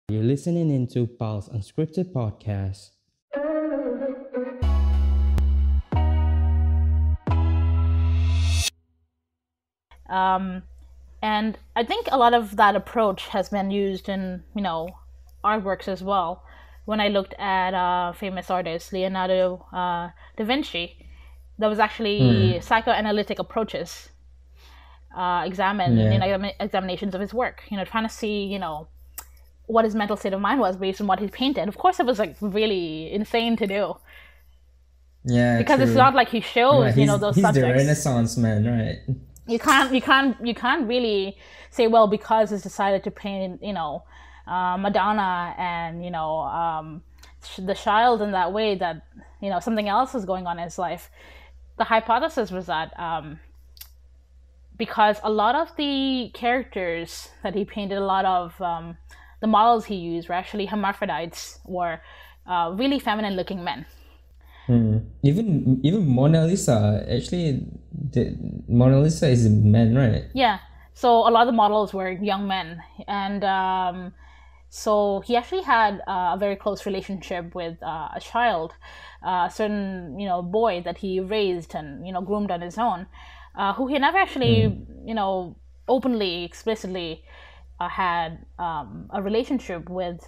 You're listening into Pal's Unscripted podcast. Um, and I think a lot of that approach has been used in, artworks as well. When I looked at famous artist Leonardo Da Vinci, there was actually psychoanalytic approaches Yeah, examinations of his work. Trying to see, what his mental state of mind was based on what he painted. Of course, it was like really insane to do yeah, because it's true. not like he I'm like, shows, those he's the subjects. Renaissance man, right? You can't really say, well, because he's decided to paint Madonna and the child in that way, that something else is going on in his life. The hypothesis was that because a lot of the characters that he painted, a lot of the models he used were actually hermaphrodites, or really feminine looking men. Even Mona Lisa, actually, the Mona Lisa is a man, right? Yeah. So a lot of the models were young men, and so he actually had a very close relationship with a child, a certain boy that he raised and groomed on his own, who he never actually openly, explicitly had a relationship with,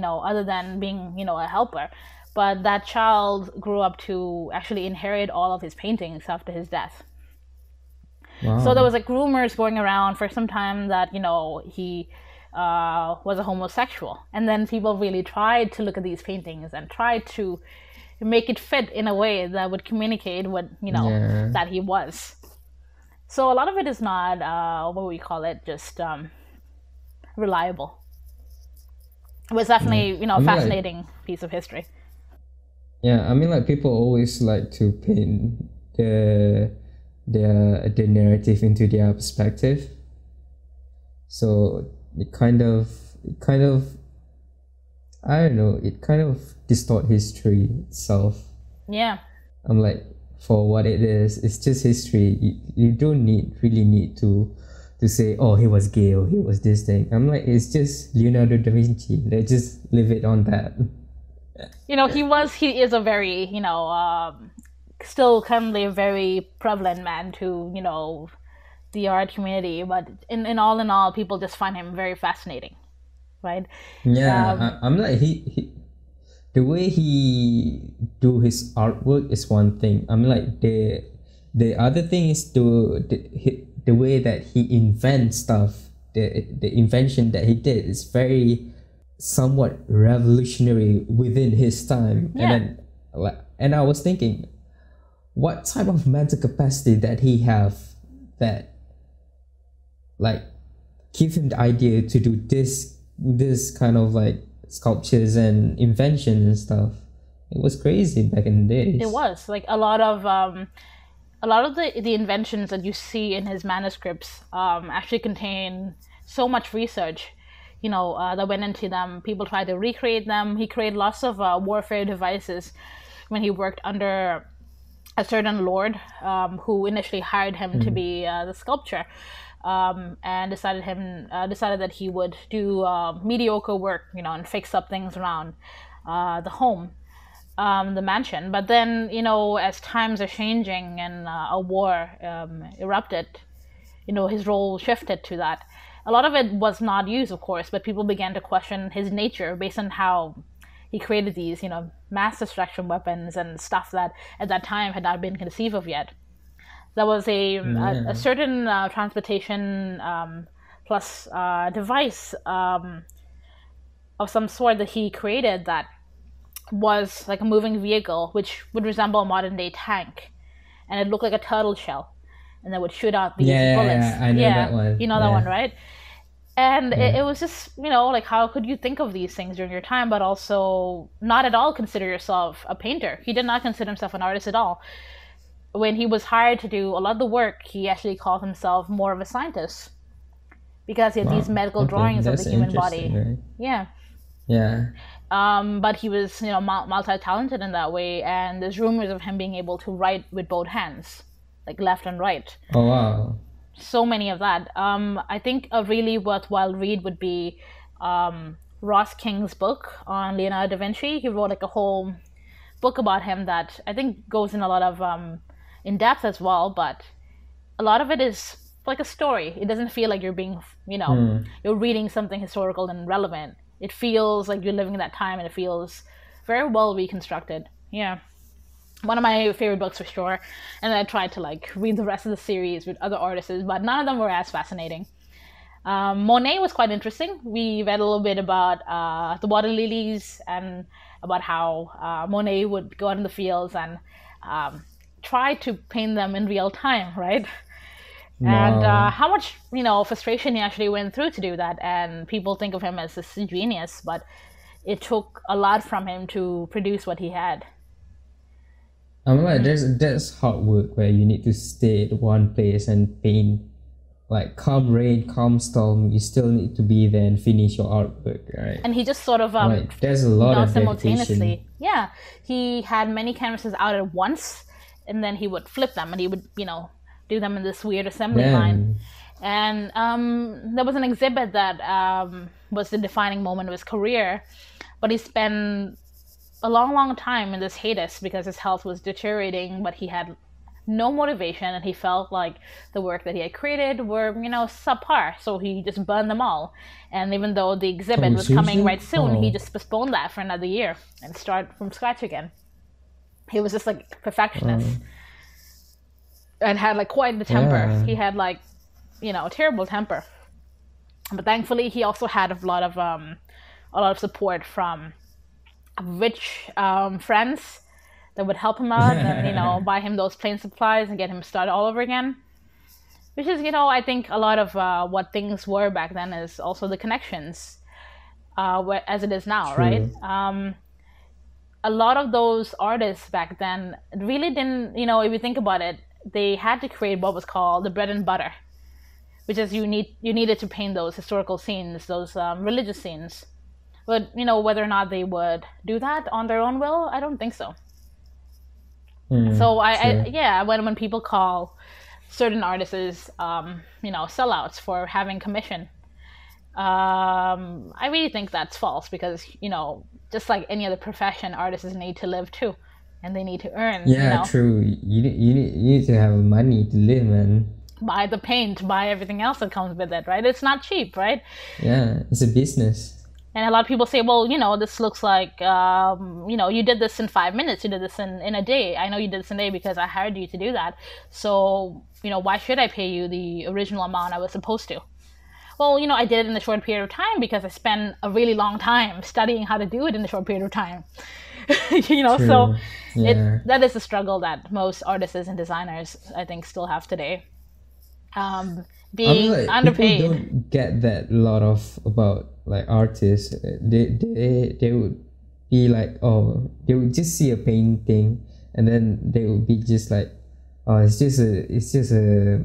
other than being a helper. But that child grew up to actually inherit all of his paintings after his death. So there Wow. was like rumors going around for some time that he was a homosexual, and then people really tried to look at these paintings and tried to make it fit in a way that would communicate what Yeah. that he was. So a lot of it is not what we call it, just reliable. It was Yeah. definitely I a mean, like, fascinating piece of history. yeah, I mean, like, people always like to paint the narrative into their perspective. So it kind of, I don't know, it kind of distort history itself. Yeah. I'm like, for what it is, it's just history. You don't really need to say, oh, he was gay or he was this thing. I'm like, it's just Leonardo da Vinci. Let's just leave it on that. He is a very still currently a very prevalent man to the art community, but in all, people just find him very fascinating, right? Yeah, I'm like, he the way he do his artwork is one thing. I'm like, the other thing is the way that he invents stuff. The invention that he did is very somewhat revolutionary within his time. And Yeah. then, like, and I was thinking, what type of mental capacity that he have, that, like, give him the idea to do this kind of, like, sculptures and invention and stuff. It was crazy back in the It days. was like a lot of the inventions that you see in his manuscripts actually contain so much research, that went into them. People tried to recreate them. He created lots of warfare devices when he worked under a certain lord, who initially hired him to be the sculptor, and decided that he would do mediocre work, and fix up things around the home, the mansion. But then, as times are changing and a war erupted, his role shifted to that. A lot of it was not used, of course, but people began to question his nature based on how he created these, mass destruction weapons and stuff that at that time had not been conceived of yet. There was a Yeah. certain transportation plus device of some sort that he created that was like a moving vehicle, which would resemble a modern day tank, and it looked like a turtle shell, and that would shoot out these Yeah, yeah, bullets. yeah. I know Yeah, that one. you know that one, Yeah. right? And it, Yeah. it was just, like, how could you think of these things during your time, but also not at all consider yourself a painter? He did not consider himself an artist at all. When he was hired to do a lot of the work, he actually called himself more of a scientist because he had these Wow. medical Okay, drawings of the that's human interesting, body. right? Yeah. Yeah. But he was, multi-talented in that way, and there's rumors of him being able to write with both hands, like left and right. Oh wow. So many of that. I think a really worthwhile read would be Ross King's book on Leonardo da Vinci. He wrote like a whole book about him that I think goes in a lot of in depth as well, but a lot of it is like a story. It doesn't feel like you're being, you're reading something historical and relevant. It feels like you're living in that time, and it feels very well reconstructed. Yeah. One of my favorite books for sure. And then I tried to like read the rest of the series with other artists, but none of them were as fascinating. Monet was quite interesting. We read a little bit about the water lilies and about how Monet would go out in the fields and try to paint them in real time, right? And how much, frustration he actually went through to do that. And people think of him as this genius, but it took a lot from him to produce what he had. I'm like, there's hard work where you need to stay at one place and paint. Like, come rain, come storm, you still need to be there and finish your artwork, right? And he just sort of there's a lot of simultaneously. dedication. Yeah, he had many canvases out at once, and then he would flip them, and he would do them in this weird assembly line. And there was an exhibit that was the defining moment of his career, but he spent a long time in this hiatus because his health was deteriorating, but he had no motivation, and he felt like the work that he had created were, subpar, so he just burned them all. And even though the exhibit was coming right soon, he just postponed that for another year and start from scratch again. He was just like perfectionist and had like quite the temper. He had like, terrible temper. But thankfully, he also had a lot of support from rich friends that would help him out and buy him those plane supplies and get him started all over again, which is I think a lot of what things were back then is also the connections as it is now. True. Right? A lot of those artists back then really didn't, if you think about it, they had to create what was called the bread and butter, which is you needed to paint those historical scenes, those religious scenes. But whether or not they would do that on their own will, I don't think so. So when people call certain artists, sellouts for having commission, I really think that's false because just like any other profession, artists need to live too, and they need to earn. Yeah, true. You need to have money to live, man. Buy the paint, buy everything else that comes with it, right? It's not cheap, right? Yeah, it's a business. And a lot of people say, well, this looks like, you did this in 5 minutes. You did this in a day. I know you did this in a day because I hired you to do that. So, why should I pay you the original amount I was supposed to? Well, I did it in a short period of time because I spent a really long time studying how to do it in a short period of time. So that is a struggle that most artists and designers, I think, still have today. Being underpaid. People don't get that lot of about like artists. They would be like, they would just see a painting and then they would be just like, it's just a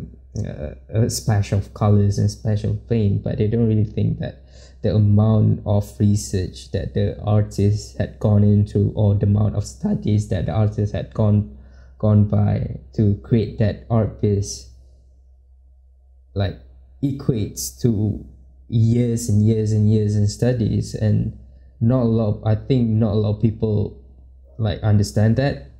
splash of colors and splash of paint, but they don't really think that the amount of research that the artist had gone into, or the amount of studies that the artist had gone by to create that art piece, like equates to years and years and years in studies. And I think not a lot of people like understand that,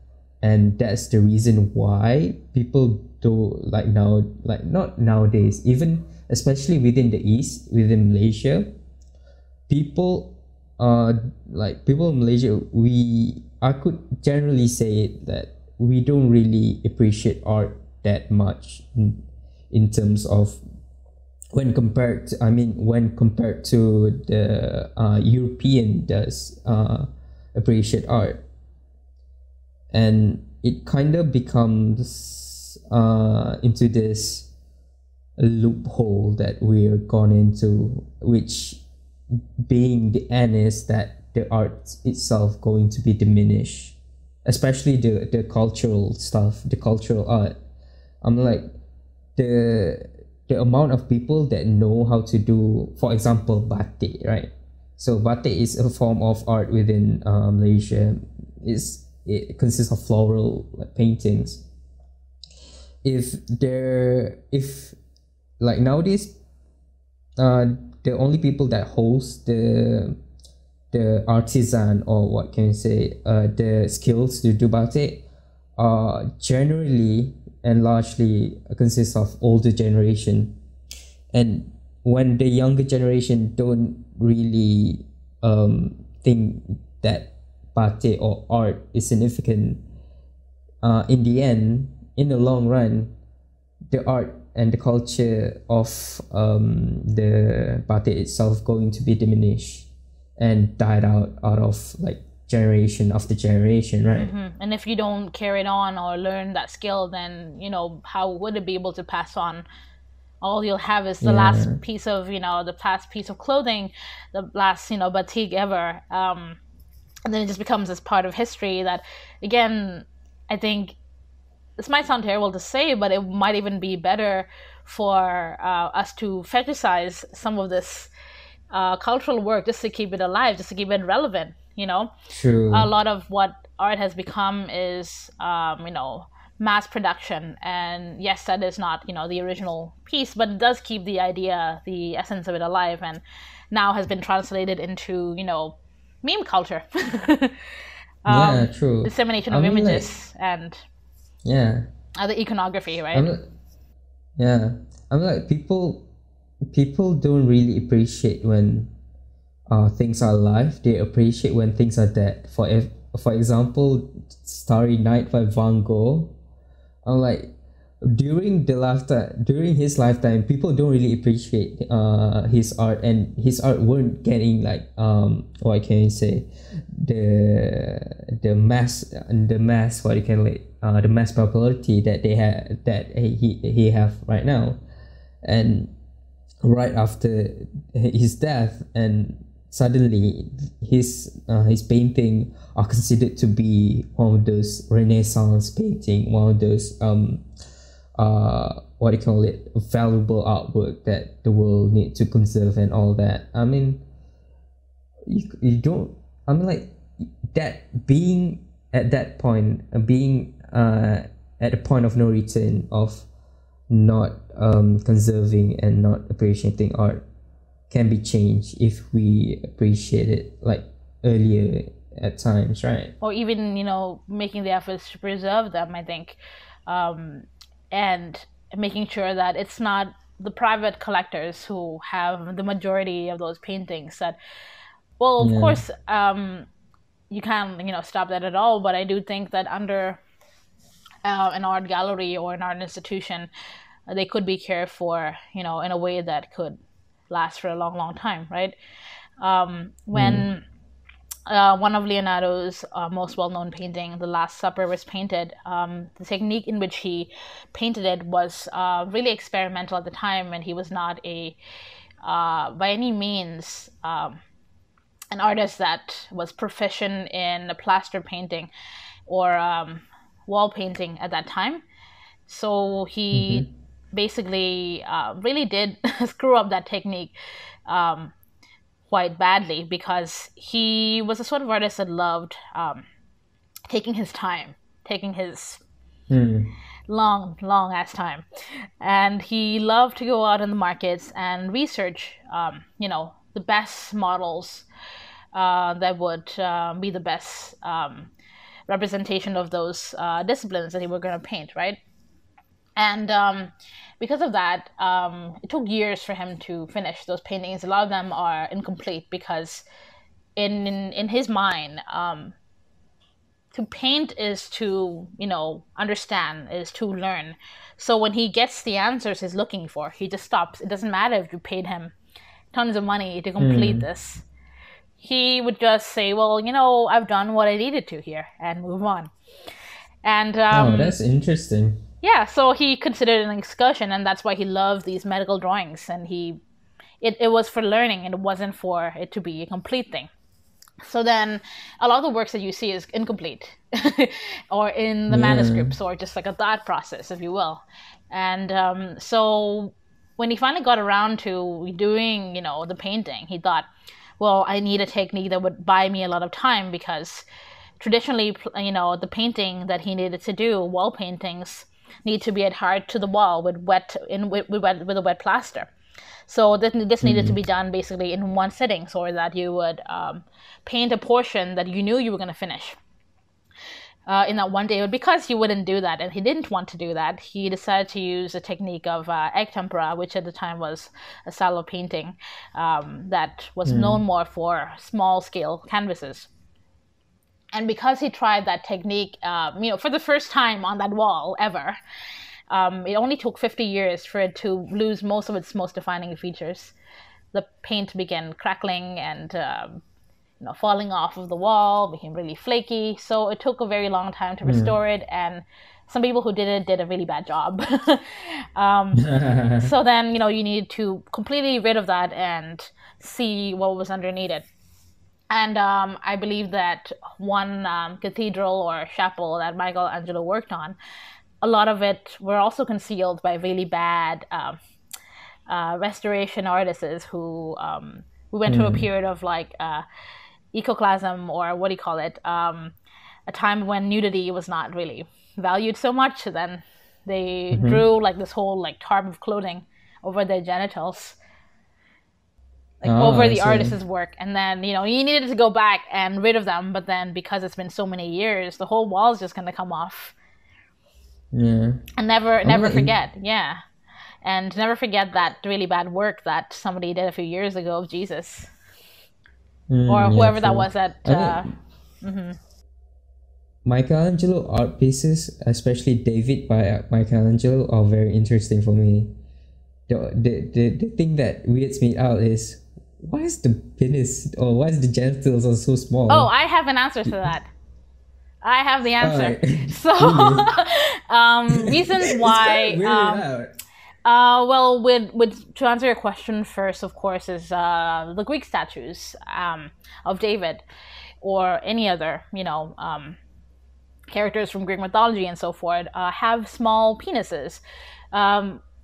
and that's the reason why people do not nowadays, even especially within the East, within Malaysia, people in Malaysia, I could generally say that we don't really appreciate art that much in terms of when compared to the European does appreciate art. And it kind of becomes into this loophole that we're gone into, which being the end is that the art itself going to be diminished, especially the cultural stuff, the cultural art. I'm like, the amount of people that know how to do, for example, batik, right? So batik is a form of art within Malaysia. It consists of floral paintings. If like nowadays, the only people that host the the artisan, or what can you say, the skills to do batik generally and largely consists of older generation. And when the younger generation don't really think that batik or art is significant, in the end, in the long run, the art and the culture of the batik itself going to be diminished and died out of like generation after generation, right? And if you don't carry it on or learn that skill, then how would it be able to pass on? All you'll have is the last piece of the last piece of clothing, the last batik ever, and then it just becomes this part of history that, again, I think this might sound terrible to say, but it might even be better for us to fetishize some of this cultural work just to keep it alive, just to keep it relevant. True. A lot of what art has become is mass production, and yes, that is not the original piece, but it does keep the idea, the essence of it alive, and now has been translated into meme culture. True. Dissemination of images, and other iconography, right? I'm like, people don't really appreciate when things are alive. They appreciate when things are dead. For example, Starry Night by Van Gogh. I'm like, during his lifetime, people don't really appreciate his art, and his art weren't getting like what can you say, the mass what you can like the mass popularity that he have right now. And right after his death, and suddenly his painting are considered to be one of those Renaissance painting, one of those what do you call it, valuable artwork that the world need to conserve and all that. I mean, you don't, I mean, like, that being at that point, being at a point of no return of not conserving and not appreciating art can be changed if we appreciate it like earlier at times, right? Or even making the efforts to preserve them, I think, and making sure that it's not the private collectors who have the majority of those paintings. That, well, of course, you can't stop that at all, but I do think that under an art gallery or an art institution, they could be cared for in a way that could last for a long time, right? When one of Leonardo's most well-known painting, The Last Supper, was painted, the technique in which he painted it was really experimental at the time, and he was not by any means an artist that was proficient in plaster painting or wall painting at that time. So he basically really did screw up that technique quite badly, because he was the sort of artist that loved taking his time, taking his long ass time, and he loved to go out in the markets and research the best models that would be the best representation of those disciplines that he were going to paint, right? And because of that, it took years for him to finish those paintings. A lot of them are incomplete because in his mind, to paint is to, understand, is to learn. So when he gets the answers he's looking for, he just stops. It doesn't matter if you paid him tons of money to complete this. He would just say, well, I've done what I needed to here, and move on. And that's interesting. Yeah, so he considered it an excursion, and that's why he loved these medical drawings. And it was for learning, and it wasn't for it to be a complete thing. So then a lot of the works that you see is incomplete or in the manuscripts, or just like a thought process, if you will. And so when he finally got around to doing, the painting, he thought, well, I need a technique that would buy me a lot of time, because traditionally, the painting that he needed to do, wall paintings, need to be adhered to the wall with a wet plaster. So this needed to be done basically in one sitting, so that you would paint a portion that you knew you were going to finish in that one day. But because he wouldn't do that, and he didn't want to do that, he decided to use a technique of egg tempera, which at the time was a style of painting that was known more for small-scale canvases. And because he tried that technique, for the first time on that wall ever, it only took 50 years for it to lose most of its most defining features. The paint began crackling and falling off of the wall, became really flaky. So it took a very long time to restore it, and some people who did it did a really bad job. So then, you needed to completely rid of that and see what was underneath it. And I believe that one cathedral or chapel that Michelangelo worked on, a lot of it were also concealed by really bad restoration artists who went through a period of iconoclasm, or what do you call it, a time when nudity was not really valued so much. So then they drew this whole tarp of clothing over their genitals, over the artist's work. And then, you needed to go back and rid of them, but then because it's been so many years, the whole wall is just going to come off. Yeah. And never forget. Yeah. And never forget that really bad work that somebody did a few years ago of Jesus. Or whoever that was at... Michelangelo art pieces, especially David by Michelangelo, are very interesting for me. The thing that weirds me out is, why is the penis, or why is the genitals are so small? Oh, I have an answer to that. I have the answer. Right. So, reasons why... to answer your question first, of course, is the Greek statues of David, or any other, characters from Greek mythology and so forth, have small penises.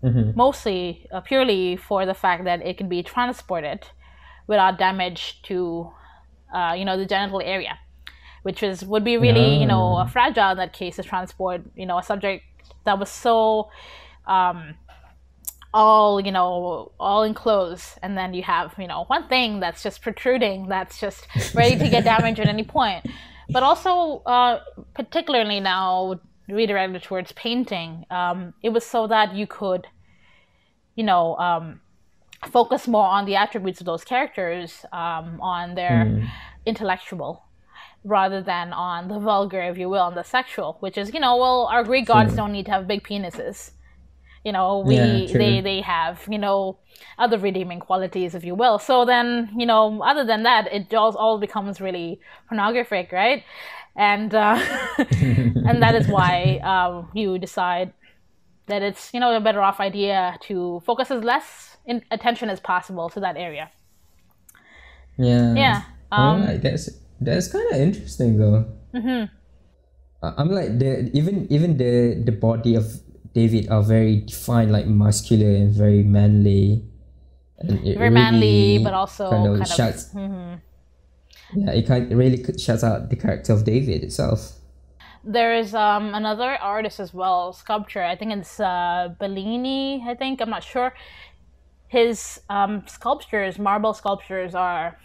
Mostly, purely for the fact that it can be transported without damage to, the genital area, which would be really, fragile in that case to transport, a subject that was so... all enclosed, and then you have, one thing that's just protruding, that's just ready to get damaged at any point. But also, particularly now redirected towards painting, it was so that you could, focus more on the attributes of those characters, on their intellectual, rather than on the vulgar, if you will, and the sexual, which is, our Greek gods don't need to have big penises. They have, other redeeming qualities, if you will. So then, other than that, it all becomes really pornographic, right? And and that is why you decide that it's, a better off idea to focus as less attention as possible to that area. Yeah. Yeah. Alright, that's kind of interesting though. I'm like even the body of David are very defined, muscular and very manly, and it very really manly, but also kind of shuts. Yeah, it really shuts out the character of David itself. There is another artist as well, sculpture. I think it's Bellini. I'm not sure. His sculptures, marble sculptures, are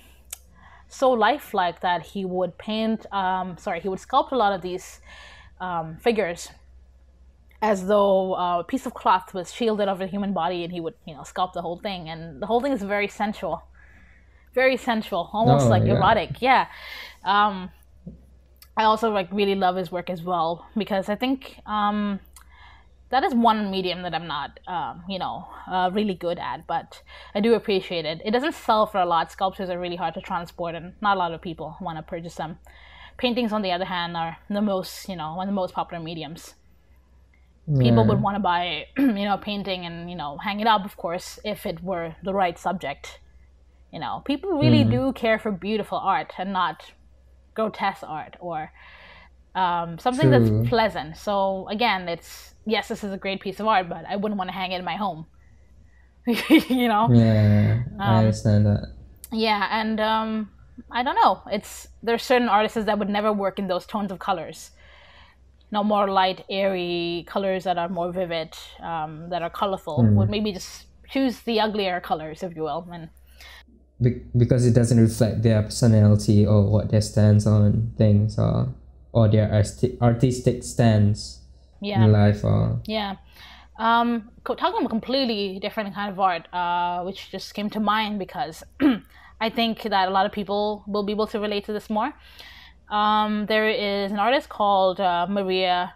so lifelike that he would paint. He would sculpt a lot of these figures as though a piece of cloth was shielded over the human body, and he would, sculpt the whole thing. And the whole thing is very sensual, almost erotic. Yeah. I also really love his work as well, because I think that is one medium that I'm not, really good at, but I do appreciate it. It doesn't sell for a lot. Sculptures are really hard to transport, and not a lot of people want to purchase them. Paintings, on the other hand, are the most, one of the most popular mediums. People would want to buy, a painting and, hang it up, of course, if it were the right subject. People really do care for beautiful art and not grotesque art, or something that's pleasant. So again, yes, this is a great piece of art, but I wouldn't want to hang it in my home. Yeah, I understand that. Yeah, and I don't know. There's certain artists that would never work in those tones of colors. More light, airy colors that are more vivid, that are colorful, would maybe just choose the uglier colors, if you will. And because it doesn't reflect their personality or what their stance on things are, or their artistic stance in life are. Yeah. Talking about a completely different kind of art, which just came to mind because I think that a lot of people will be able to relate to this more. There is an artist called Marina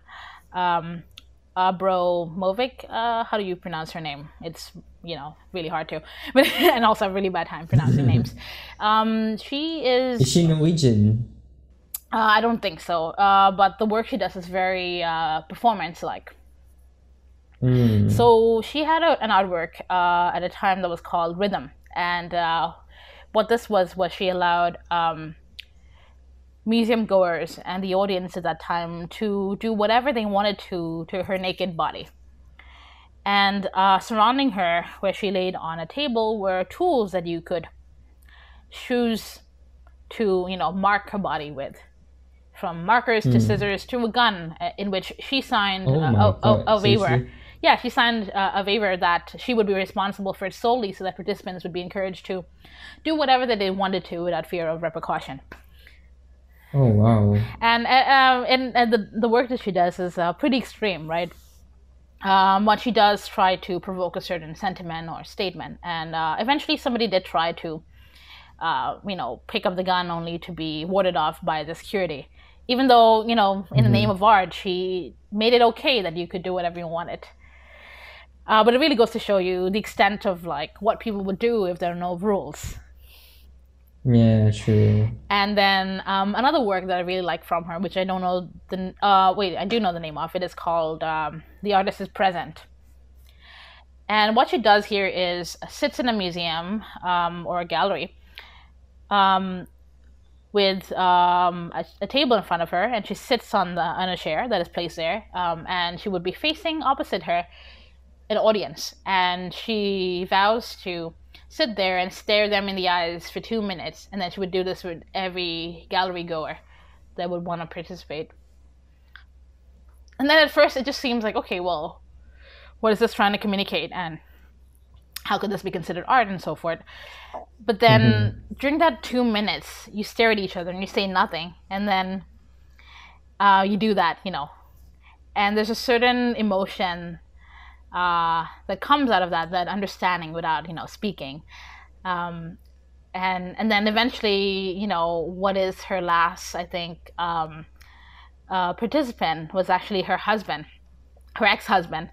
Abramovic. How do you pronounce her name? It's really hard to, but and also a really bad time pronouncing names. She is. Is she Norwegian? I don't think so. But the work she does is very performance-like. So she had an artwork at a time that was called Rhythm, and what this was she allowed museum goers and the audience at that time to do whatever they wanted to her naked body. And surrounding her, where she laid on a table, were tools that you could choose to mark her body with, from markers to scissors to a gun, in which she signed a waiver. Yeah, she signed a waiver that she would be responsible for it solely, so that participants would be encouraged to do whatever that they wanted to without fear of repercussion. Oh wow! And the work that she does is pretty extreme, right? What she does try to provoke a certain sentiment or statement, and eventually somebody did try to, pick up the gun only to be warded off by the security. Even though in the name of art, she made it okay that you could do whatever you wanted. But it really goes to show you the extent of what people would do if there are no rules. Yeah, true. And then another work that I really like from her, which I don't know I do know the name of it, is called The Artist is Present. And what she does here is sits in a museum or a gallery with a table in front of her, and she sits on a chair that is placed there, and she would be facing opposite her an audience, and she vows to sit there and stare them in the eyes for 2 minutes, and then she would do this with every gallery goer that would want to participate. And then at first it just seems like, okay, well, what is this trying to communicate, and how could this be considered art, and so forth. But then during that 2 minutes, you stare at each other and you say nothing, and then you do that, and there's a certain emotion that comes out of that understanding without speaking, and then eventually what is her last, I think, participant was actually her husband, her ex-husband,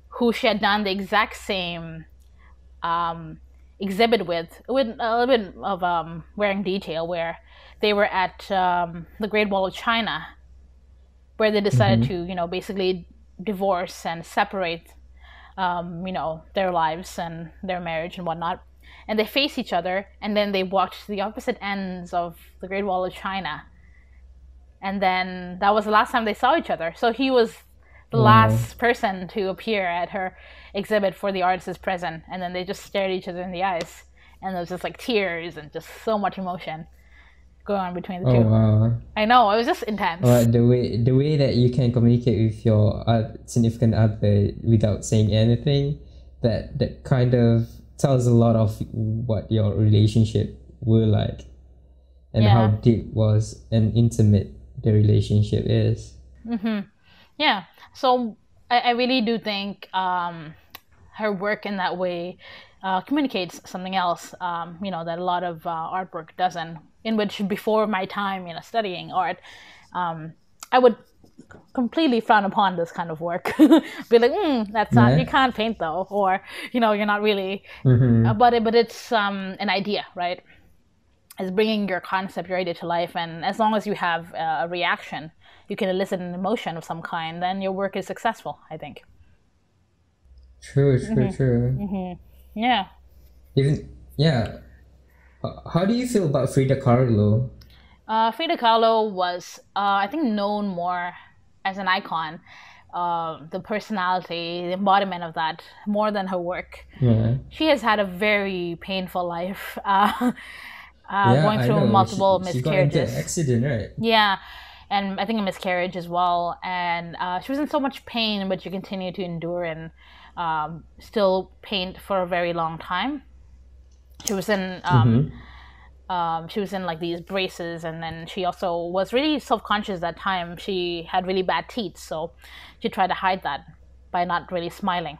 who she had done the exact same exhibit with a little bit of wearing detail, where they were at the Great Wall of China, where they decided to basically divorce and separate their lives and their marriage and whatnot. And they face each other, and then they walked to the opposite ends of the Great Wall of China. And then that was the last time they saw each other. So he was the last person to appear at her exhibit for The Artist is Present. And then they just stared each other in the eyes. And there was just tears and just so much emotion going on between the two. Wow. I know, it was just intense. The way that you can communicate with your significant other without saying anything, that kind of tells a lot of what your relationship were like, and how deep was and intimate the relationship is. Yeah. So I really do think her work in that way communicates something else, that a lot of artwork doesn't, in which before my time, studying art, I would completely frown upon this kind of work. Be like, that's not, you can't paint though, or, you're not really, but it's an idea, right? It's bringing your concept, your idea to life, and as long as you have a reaction, you can elicit an emotion of some kind, then your work is successful, I think. True. Yeah. How do you feel about Freda Kahlo? Freda Kahlo was, I think, known more as an icon, the personality, the embodiment of that, more than her work. Yeah. She has had a very painful life, going through multiple miscarriages. She got into an accident, right? Yeah, and I think a miscarriage as well. And she was in so much pain, but she continued to endure and still paint for a very long time. She was in like these braces, and then she also was really self-conscious that time. She had really bad teeth, so she tried to hide that by not really smiling.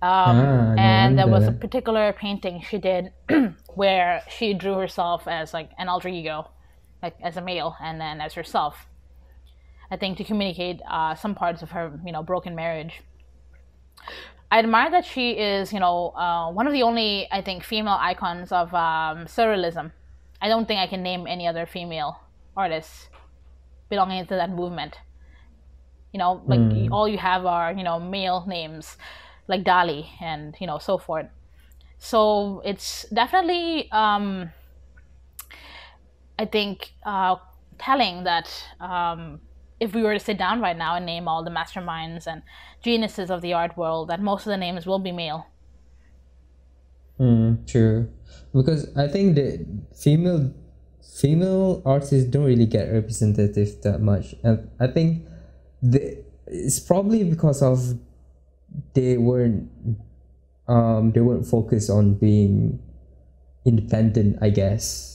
And there was a particular painting she did where she drew herself as like an alter ego, like as a male, and then as herself, I think to communicate some parts of her, broken marriage. I admire that she is, one of the only, I think, female icons of surrealism. I don't think I can name any other female artists belonging to that movement. Like all you have are, male names like Dali and, so forth. So it's definitely, I think, telling that if we were to sit down right now and name all the masterminds and geniuses of the art world, that most of the names will be male. True, because I think that female artists don't really get representative that much, and I think it's probably because of they weren't focused on being independent, I guess.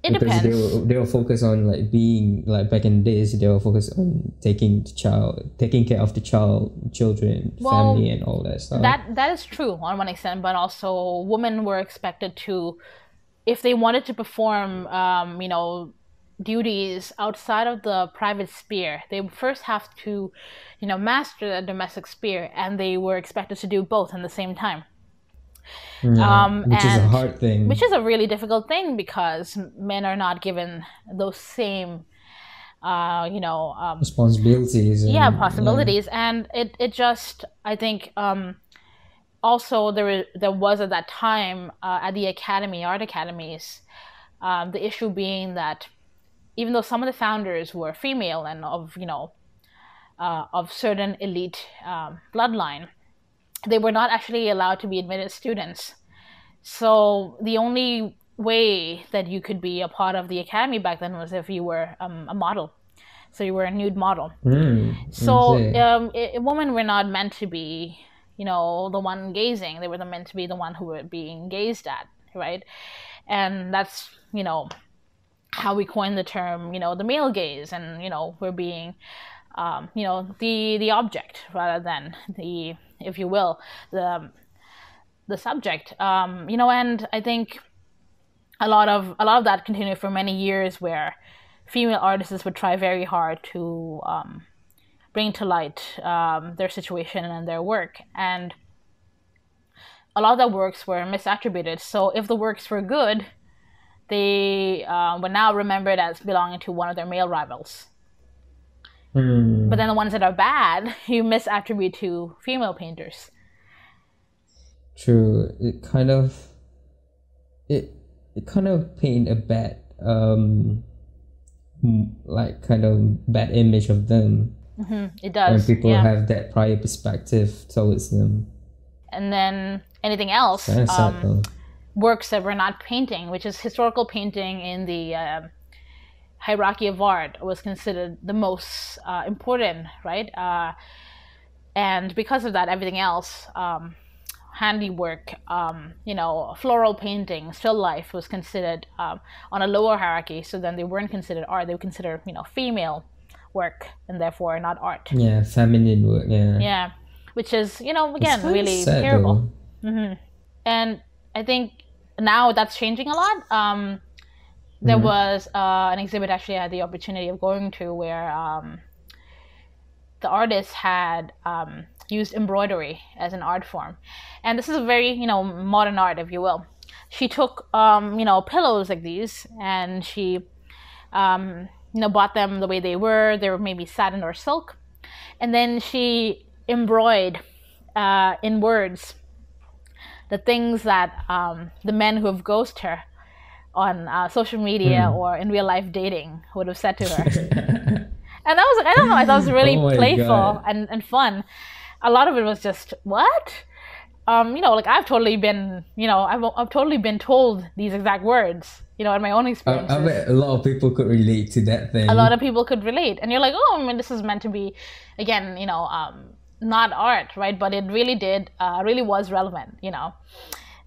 It because depends. They were focused on like being like back in the days. They were focused on taking care of the children, family, and all that stuff. That is true on one extent, but also women were expected to, if they wanted to perform, duties outside of the private sphere, they would first have to, master the domestic sphere, and they were expected to do both at the same time. Which is a hard thing. Which is a really difficult thing because men are not given those same, responsibilities. Possibilities, and it just, I think, also there was at that time at the art academies, the issue being that even though some of the founders were female and of certain elite bloodline, they were not actually allowed to be admitted students. So the only way that you could be a part of the academy back then was if you were a model. So you were a nude model. So women were not meant to be, the one gazing. They were meant to be the one who were being gazed at, right? And that's, how we coined the term, the male gaze, and, we're being, the object rather than the, if you will, the subject, and I think a lot of that continued for many years, where female artists would try very hard to bring to light their situation and their work, and a lot of their works were misattributed. So if the works were good, they were now remembered as belonging to one of their male rivals. But then the ones that are bad, you misattribute to female painters. True. It kind of paint a bad bad image of them. It does. When people have that prior perspective towards them. And then anything else, works that were not painting, which is historical painting in the hierarchy of art, was considered the most important, right? And because of that, everything else, handiwork, floral painting, still life, was considered on a lower hierarchy. So then they weren't considered art; they were considered, female work, and therefore not art. Yeah, feminine work. Yeah. Yeah, which is, again, really terrible. And I think now that's changing a lot. There was an exhibit actually I had the opportunity of going to where the artist had used embroidery as an art form. And this is a very, modern art, if you will. She took, pillows like these, and she, bought them the way they were. They were maybe satin or silk. And then she embroidered in words the things that the men who have ghosted her on social media or in real life dating would have said to her. And I was like, I don't know, I thought it was really playful and fun. A lot of it was just, what? I've totally been, I've totally been told these exact words, in my own experiences. I bet a lot of people could relate to that thing. A lot of people could relate. And you're like, oh, this is meant to be, again, not art, right? But it really did, really was relevant, and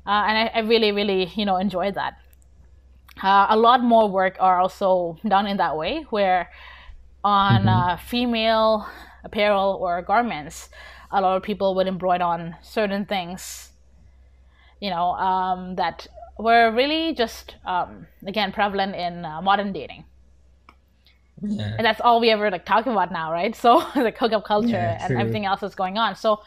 I really, really, enjoyed that. A lot more work are also done in that way, where on female apparel or garments, a lot of people would embroider on certain things, that were really just, again, prevalent in modern dating. Yeah. And that's all we ever like talk about now, right? So like hookup culture and true. everything else that's going on. So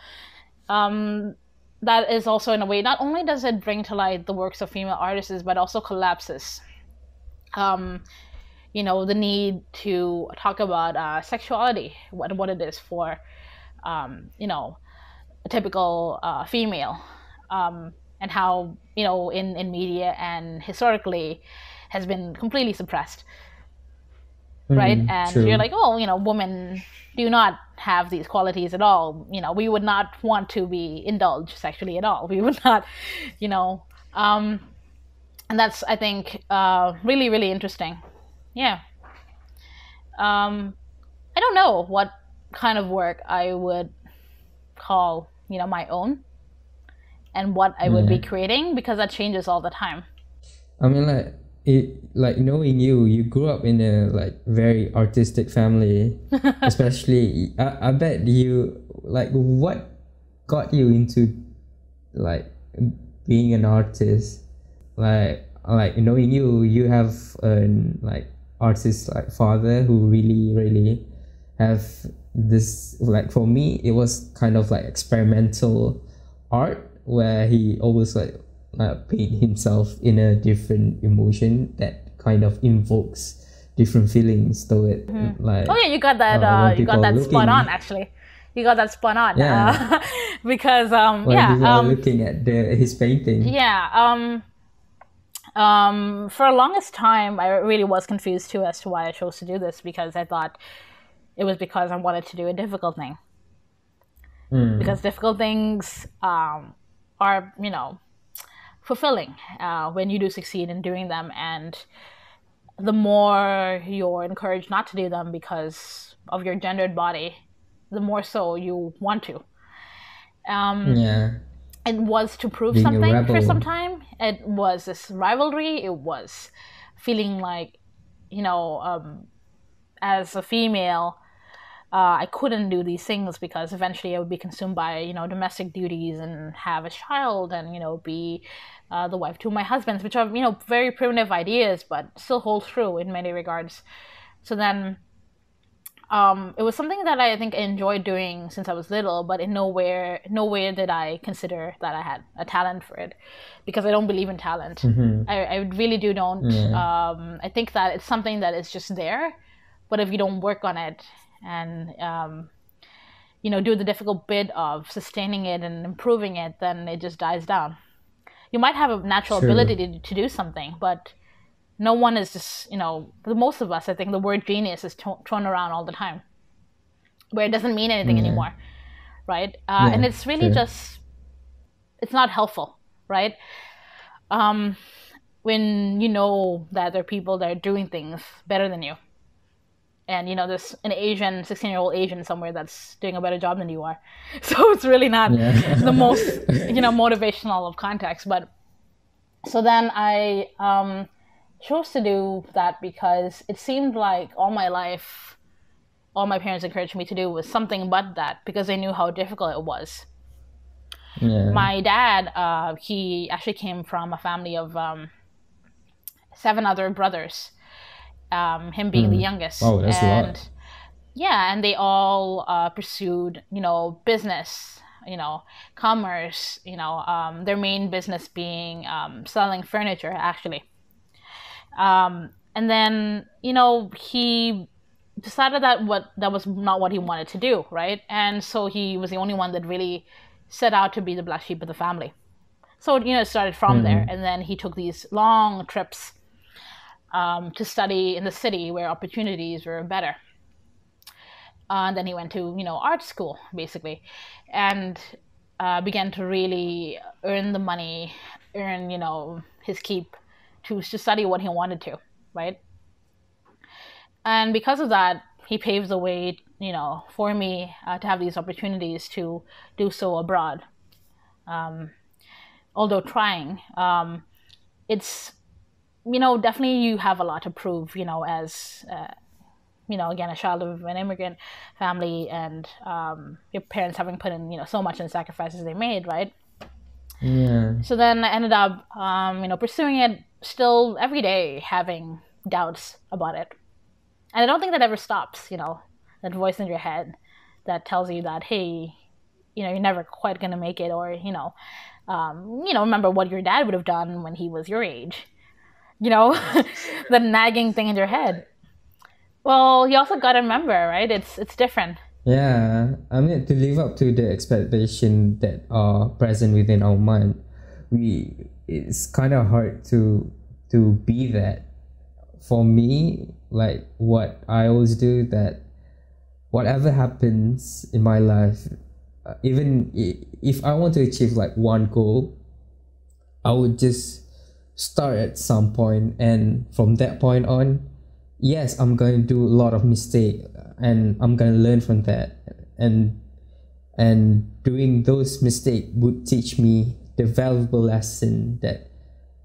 that is also, in a way, not only does it bring to light the works of female artists, but also collapses the need to talk about sexuality, what it is for a typical female, and how in media and historically has been completely suppressed, right? And True. you're like, oh, women do not have these qualities at all. We would not want to be indulged sexually at all. We would not, and that's, I think, really, really interesting. Yeah. I don't know what kind of work I would call, my own, and what I would be creating, because that changes all the time. I mean, like knowing you grew up in a like very artistic family, especially. I bet you, like, what got you into like being an artist? Like knowing you have an like artist like father who really have this, like, for me it was kind of like experimental art, where he always like paint himself in a different emotion that kind of invokes different feelings to it. Like, oh yeah, you got that. You got that spot on, actually. You got that spot on. Yeah. Because when people are looking at his painting. Yeah. For the longest time, I really was confused too as to why I chose to do this, because I thought it was because I wanted to do a difficult thing. Because difficult things are, fulfilling when you do succeed in doing them, and the more you're encouraged not to do them because of your gendered body, the more so you want to. It was to prove Being something for some time. It was this rivalry. It was feeling like, as a female, I couldn't do these things because eventually I would be consumed by, domestic duties and have a child and, be the wife to my husbands, which are, very primitive ideas, but still hold true in many regards. So then it was something that I think I enjoyed doing since I was little, but in nowhere did I consider that I had a talent for it, because I don't believe in talent. I really don't. I think that it's something that is just there, but if you don't work on it and do the difficult bit of sustaining it and improving it, then it just dies down. You might have a natural ability to do something, but no one is just, for most of us, I think the word genius is thrown around all the time, where it doesn't mean anything anymore, right? And it's really just, it's not helpful, right? When you know that there are people that are doing things better than you, and there's an 16-year-old Asian somewhere that's doing a better job than you are. So it's really not the most, motivational of context. But so then I chose to do that because it seemed like all my life, all my parents encouraged me to do was something but that, because they knew how difficult it was. My dad, he actually came from a family of 7 other brothers, him being the youngest. Oh, that's a lot. Yeah, and they all pursued, business, commerce, their main business being selling furniture, actually. And then, he decided that was not what he wanted to do, right? And so he was the only one that really set out to be the black sheep of the family. So, it started from there. And then he took these long trips to study in the city where opportunities were better. And then he went to, art school, basically, and began to really earn the money, earn, his keep to study what he wanted to, right? And because of that, he paved the way, for me to have these opportunities to do so abroad. Although trying, it's, definitely you have a lot to prove, as, again, a child of an immigrant family, and your parents having put in, so much in sacrifices they made, right? Yeah. So then I ended up, pursuing it, still every day having doubts about it. And I don't think that ever stops, that voice in your head that tells you that, hey, you're never quite going to make it, or, remember what your dad would have done when he was your age, the nagging thing in your head. Well, you also got to remember, right? It's different. Yeah, I mean, to live up to the expectation that are present within our mind, it's kind of hard to be that. For me, like what I always do, that whatever happens in my life, even if I want to achieve like one goal, I would just start at some point, and from that point on, yes, I'm going to do a lot of mistake, and I'm going to learn from that, and doing those mistakes would teach me the valuable lesson that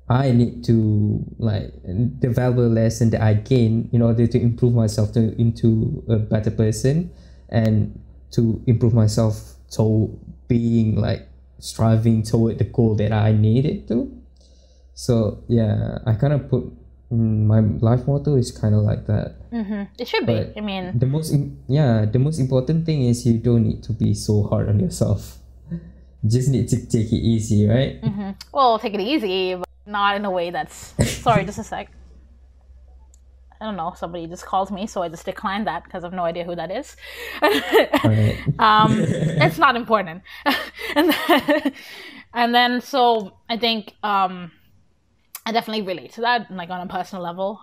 I need to, like, the valuable lesson that I gain in order to improve myself into a better person, and to improve myself to being like striving toward the goal that I needed to. So yeah, I kind of put my life motto is kind of like that. It should be. But I mean, the most important thing is you don't need to be so hard on yourself. You just need to take it easy, right? Well, take it easy, but not in a way that's... Sorry, just a sec. I don't know, somebody just calls me, so I just declined that because I have no idea who that is. It's not important. and then, so I think I definitely relate to that, like on a personal level.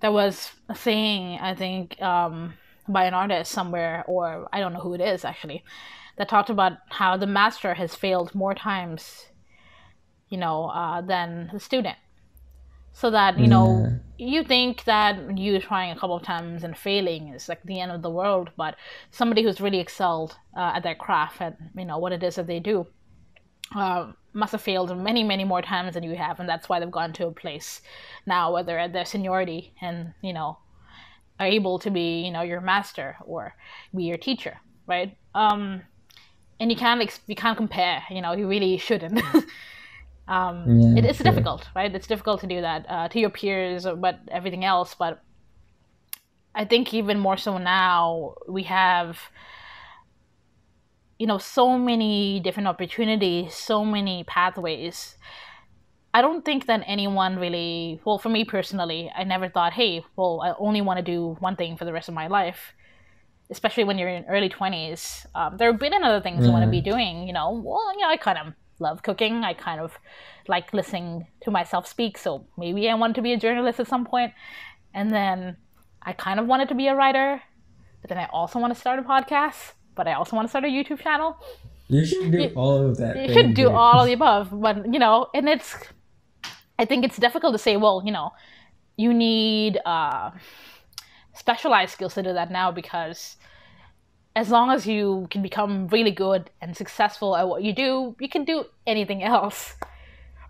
There was a saying, I think, by an artist somewhere, or I don't know who it is actually, that talked about how the master has failed more times, than the student. So that, you think that you trying a couple of times and failing is like the end of the world, but somebody who's really excelled at their craft, at, what it is that they do, must have failed many, many more times than you have. And that's why they've gotten to a place now where they're at their seniority and, are able to be, your master or be your teacher, right? And you can't compare, you really shouldn't. It's difficult, right? It's difficult to do that to your peers, but everything else. But I think even more so now, we have, so many different opportunities, so many pathways. I don't think that anyone really, well, for me personally, I never thought, hey, well, I only want to do one thing for the rest of my life. Especially when you're in early 20s. There are a billion other things you want to be doing, I kind of love cooking. I kind of like listening to myself speak. So maybe I wanted to be a journalist at some point. And then I kind of wanted to be a writer. But then I also want to start a podcast. But I also want to start a YouTube channel. You should do all of that. You should do all of the above. But, and I think it's difficult to say, well, you need specialized skills to do that now, because as long as you can become really good and successful at what you do, you can do anything else,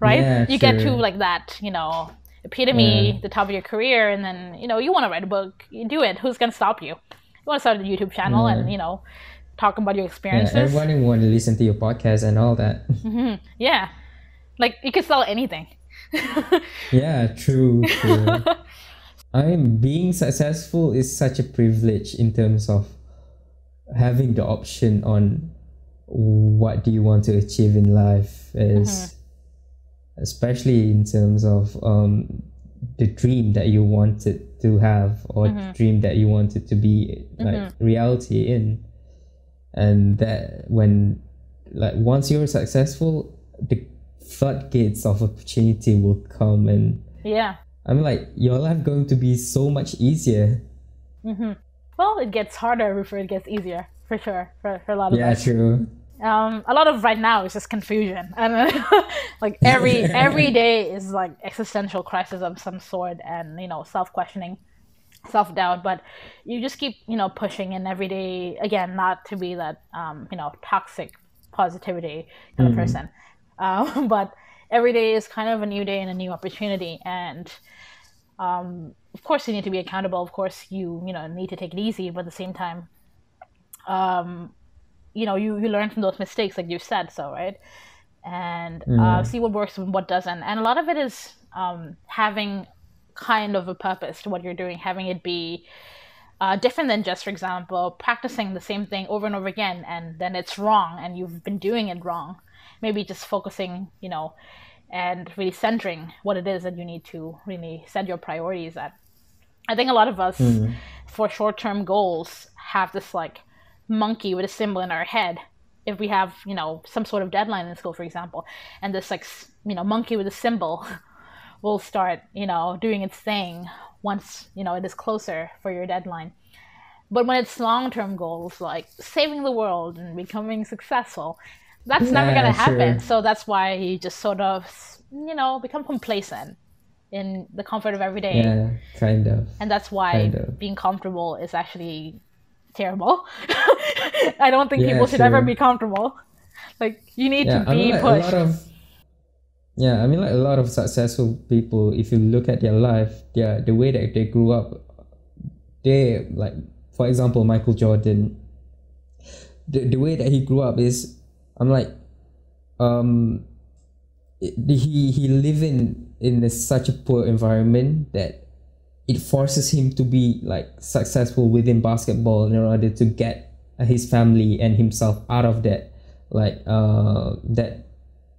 right? Yeah, you get to like that, epitome, the top of your career, and then, you want to write a book, you do it. Who's going to stop you? You want to start a YouTube channel and, talk about your experiences. Yeah, everyone want to listen to your podcast and all that. Yeah. Like, you could sell anything. Yeah, true. Being successful is such a privilege in terms of having the option on what do you want to achieve in life, is especially in terms of the dream that you wanted to have, or the dream that you wanted to be like reality in. And that when, like, once you're successful, the floodgates of opportunity will come, and like, your life going to be so much easier. Well, it gets harder before it gets easier, for sure, for a lot of us. Yeah, true. A lot of right now is just confusion, and like every day is like existential crisis of some sort, and self-questioning. self-doubt, but you just keep, pushing in every day, again, not to be that, toxic positivity kind of person. But every day is kind of a new day and a new opportunity. And of course you need to be accountable. Of course you need to take it easy, but at the same time, you learn from those mistakes, like you said, so right, and see what works and what doesn't. And a lot of it is having kind of a purpose to what you're doing, having it be different than just, for example, practicing the same thing over and over again, and then it's wrong and you've been doing it wrong. Maybe just focusing, and really centering what it is that you need to really set your priorities at. I think a lot of us, for short-term goals, have this like monkey with a symbol in our head. If we have, some sort of deadline in school, for example, and this like, monkey with a symbol will start, doing its thing once, it is closer for your deadline. But when it's long-term goals, like saving the world and becoming successful, that's never going to happen. Sure. So that's why you just sort of, become complacent in the comfort of every day. Yeah, kind of. And that's why being comfortable is actually terrible. I don't think people should ever be comfortable. Like, you need to be pushed. A lot of successful people, if you look at their life, the way that they grew up, they, like, for example, Michael Jordan, the way that he grew up is, he live in such a poor environment that it forces him to be like successful within basketball in order to get his family and himself out of that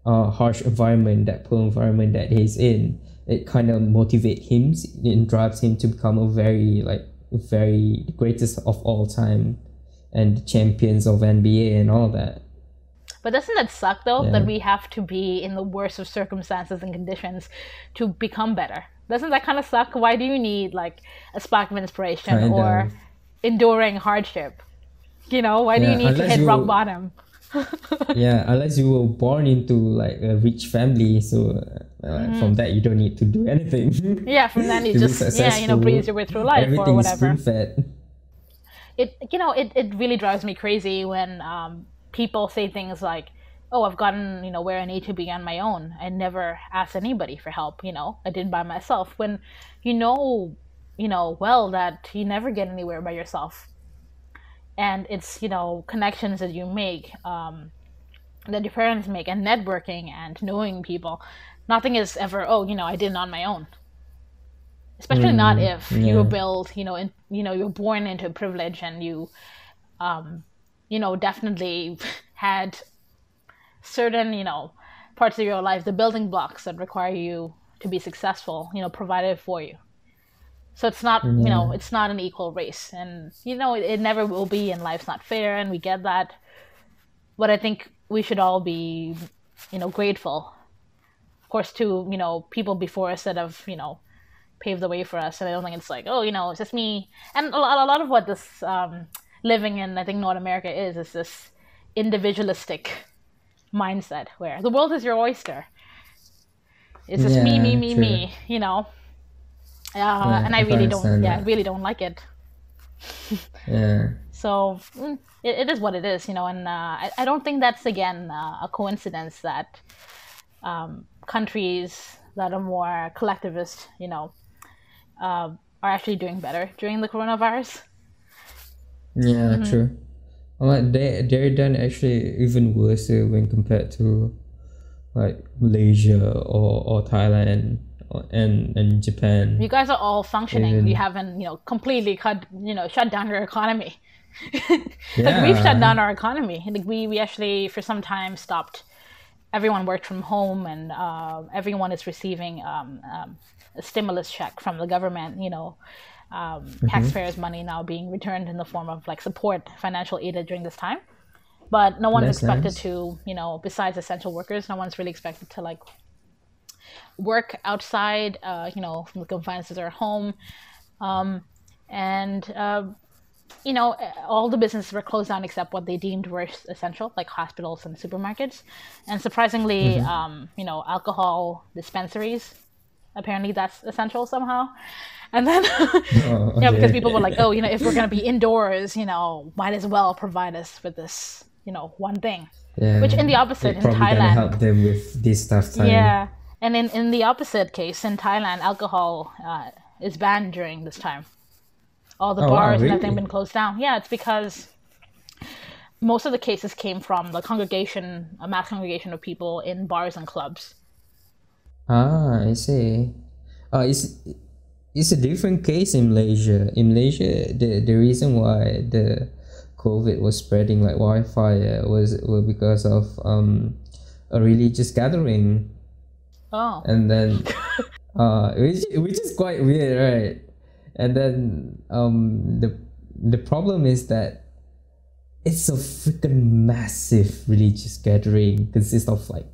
harsh environment, that poor environment that he's in. It kind of motivates him and drives him to become a very greatest of all time and champions of NBA and all that. But doesn't that suck, though, that we have to be in the worst of circumstances and conditions to become better? Doesn't that kind of suck? Why do you need like a spark of inspiration or enduring hardship? Why do you need to hit rock bottom? Unless you were born into like a rich family, so from that you don't need to do anything. From then you just breeze your way through life. Everything or whatever. Is spoon-fed. It really drives me crazy when people say things like, oh, I've gotten, where I need to be on my own. I never asked anybody for help, I did by myself. When well that you never get anywhere by yourself. And it's, connections that you make, that your parents make, and networking and knowing people. Nothing is ever, I did it on my own. Especially not if you were built, you're born into privilege and you, definitely had certain, parts of your life, the building blocks that require you to be successful, provided for you. So it's not, it's not an equal race. And, it never will be, and life's not fair, and we get that. But I think we should all be, grateful, of course, to, people before us that have, paved the way for us. And I don't think it's like, it's just me. And a lot of what this living in, I think, North America is this individualistic mindset where the world is your oyster. It's just me, and I really don't like it. So it is what it is, and I don't think that's, again, a coincidence that countries that are more collectivist, are actually doing better during the coronavirus. True. They're done actually even worse when compared to like Malaysia or Thailand and Japan. You guys are all functioning. You haven't, completely shut down your economy. Like, we've shut down our economy. Like, we actually for some time stopped. Everyone worked from home, and everyone is receiving a stimulus check from the government. Taxpayers' money now being returned in the form of like support, financial aid during this time. But no one's expected to, besides essential workers, no one's really expected to like work outside, from the confines of their home. All the businesses were closed down except what they deemed were essential, like hospitals and supermarkets. And surprisingly, alcohol dispensaries Apparently that's essential somehow. And then, Oh, yeah, because okay. people were like, oh, if we're going to be indoors, might as well provide us with this, one thing. Which Yeah, in the opposite, it in probably gonna Thailand, help them with this tough time. yeah. And in the opposite case, in Thailand, alcohol is banned during this time. All the Oh wow, bars and everything have really? been closed down. Yeah, it's because most of the cases came from the congregation, a mass congregation of people in bars and clubs. Ah, I see. It's a different case in Malaysia. In Malaysia, the reason why the COVID was spreading like wildfire was because of a religious gathering, Oh. and then which is quite weird, right? And then the problem is that it's a freaking massive religious gathering, consists of like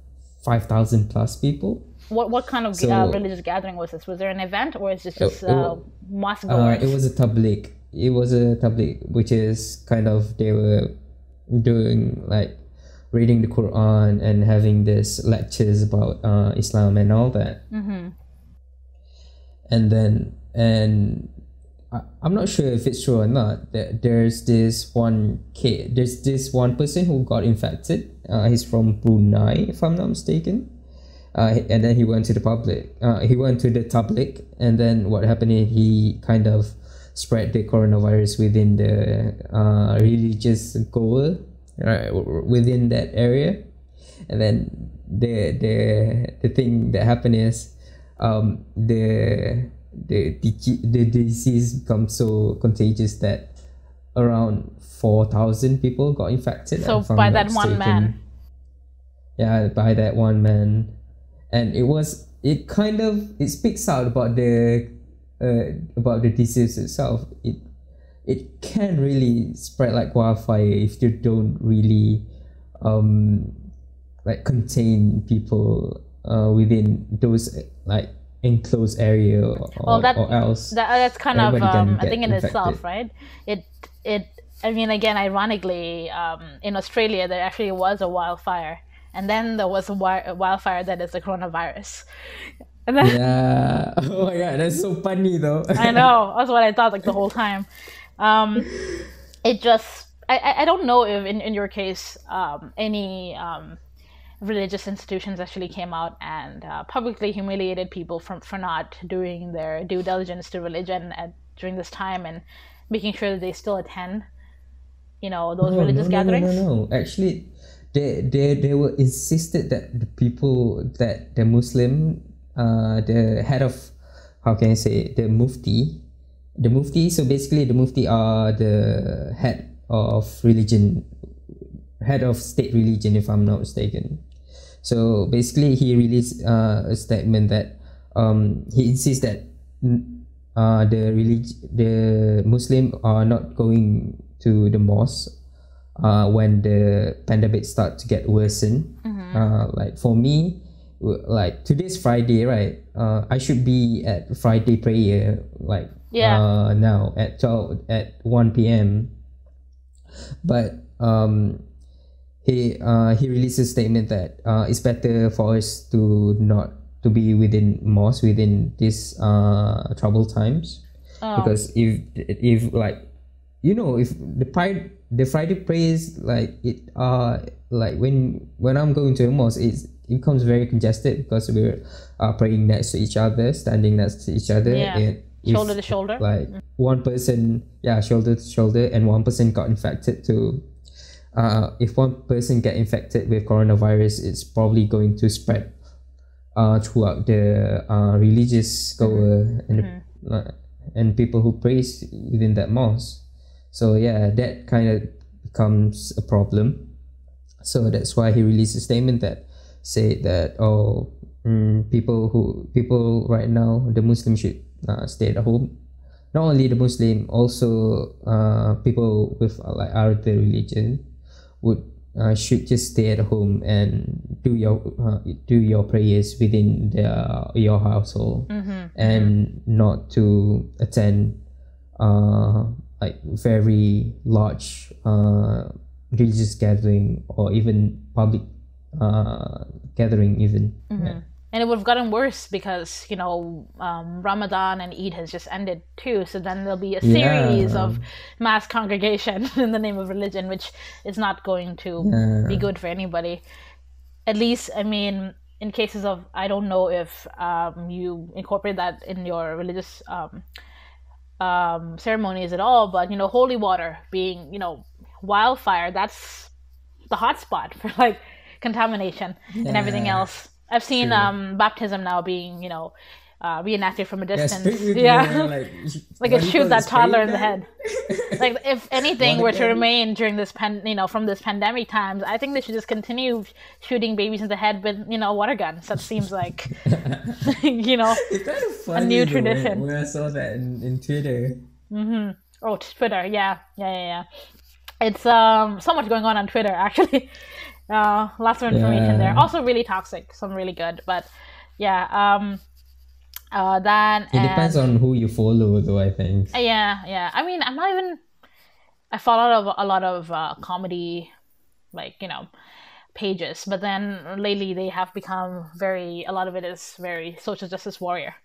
5,000 plus people. What kind of So religious gathering was this? Was there an event, or is this it, just it, mosque it goers? was a tabligh. It was a tabligh, which is kind of they were doing like reading the Quran and having this lectures about Islam and all that. Mm-hmm. And then I'm not sure if it's true or not. There's this one kid. There's this one person who got infected. He's from Brunei, if I'm not mistaken. And then he went to the public. He went to the tabligh, and then what happened is he kind of spread the coronavirus within the religious goer, right, within that area. And then the thing that happened is the disease becomes so contagious that around 4,000 people got infected. So if I'm by not that one mistaken. man. Yeah, by that one man. And it speaks out about the disease itself. It can really spread like wildfire if you don't really like contain people within those like enclosed area, Well, or else that's kind of everybody can a get thing in infected. itself, right? It. I mean, again, ironically, in Australia there actually was a wildfire, and then there was a wildfire that is the coronavirus. And then Yeah. Oh my god, that's so funny though. I know that's what I thought like the whole time. It just I don't know if in your case any religious institutions actually came out and publicly humiliated people for not doing their due diligence to religion during this time and making sure that they still attend those No, no, religious no, no, no, gatherings. no. Actually, they were insisted that the people that the Muslim, the head of, how can I say, the Mufti. So basically, the Mufti are the head of religion, head of state religion, if I'm not mistaken. So basically, he released a statement that he insists that the Muslim are not going to the mosque when the pandemic start to get worsen. Like for me, like today's Friday, right? I should be at Friday prayer, like Yeah. now at 1 p.m. But he released a statement that it's better for us to not to be within mosque within these troubled times, Oh. because if like if the Friday prayers, like it like when I'm going to a mosque, it becomes very congested because we're praying next to each other, standing next to each other. Yeah. And Shoulder to shoulder. like one person, yeah, shoulder to shoulder, and one person got infected too. If one person get infected with coronavirus, it's probably going to spread throughout the religious goer and people who prays within that mosque. So yeah, that kind of becomes a problem. So that's why he released a statement that said that people right now, the Muslims should stay at home. Not only the Muslim, also people with like other religion would should just stay at home and do your prayers within your household, and not to attend like very large religious gathering or even public gathering even. Yeah. And it would have gotten worse because, Ramadan and Eid has just ended too. So then there'll be a series Yeah. of mass congregation in the name of religion, which is not going to be Yeah. good for anybody. At least, I mean, in cases of, I don't know if you incorporate that in your religious ceremonies at all, but, holy water being, wildfire, that's the hotspot for like contamination and everything Yeah. else. I've seen True. baptism now being, reenacted from a Yeah, distance. spray, Yeah, like like what it do you shoot call it, that toddler spraying in the gun? head. Like if anything Water were to gun? remain during this from this pandemic times, I think they should just continue shooting babies in the head with, water guns. That seems like, It's kind of a funny new though tradition. when I saw that in Twitter. Oh, Twitter, yeah. It's so much going on Twitter actually. Lots of information there. Yeah. Also really toxic, some really good, but yeah. That It depends and on who you follow though, I think. yeah. I mean, I'm not even. I follow a lot of comedy, like pages, but then lately they have become a lot of it is very social justice warrior,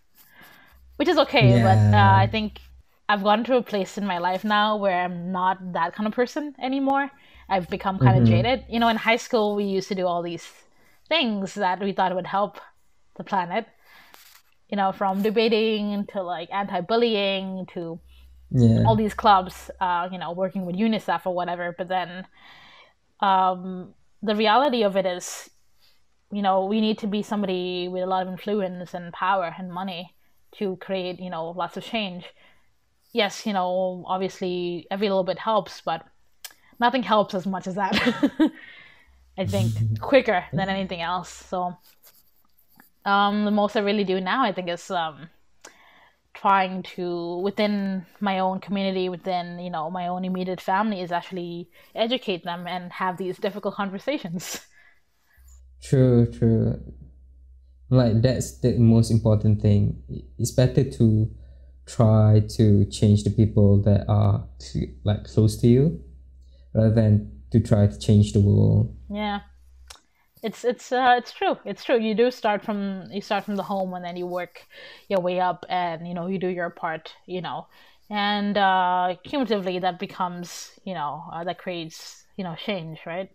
which is okay. But I Yeah. think I've gotten to a place in my life now where I'm not that kind of person anymore. I've become kind of Mm-hmm. jaded. In high school, we used to do all these things that we thought would help the planet. From debating to like anti-bullying to all Yeah. these clubs, working with UNICEF or whatever. But then the reality of it is, we need to be somebody with a lot of influence and power and money to create, lots of change. Yes, obviously every little bit helps, but nothing helps as much as that. I think quicker than anything else. So the most I really do now, I think, is trying to within my own community, within my own immediate family, is actually educate them and have these difficult conversations. True, true. Like that's the most important thing. It's better to try to change the people that are like close to you rather than to try to change the world. Yeah, it's true. It's true. You start from the home, and then you work your way up, and you do your part. And cumulatively that becomes that creates change, right?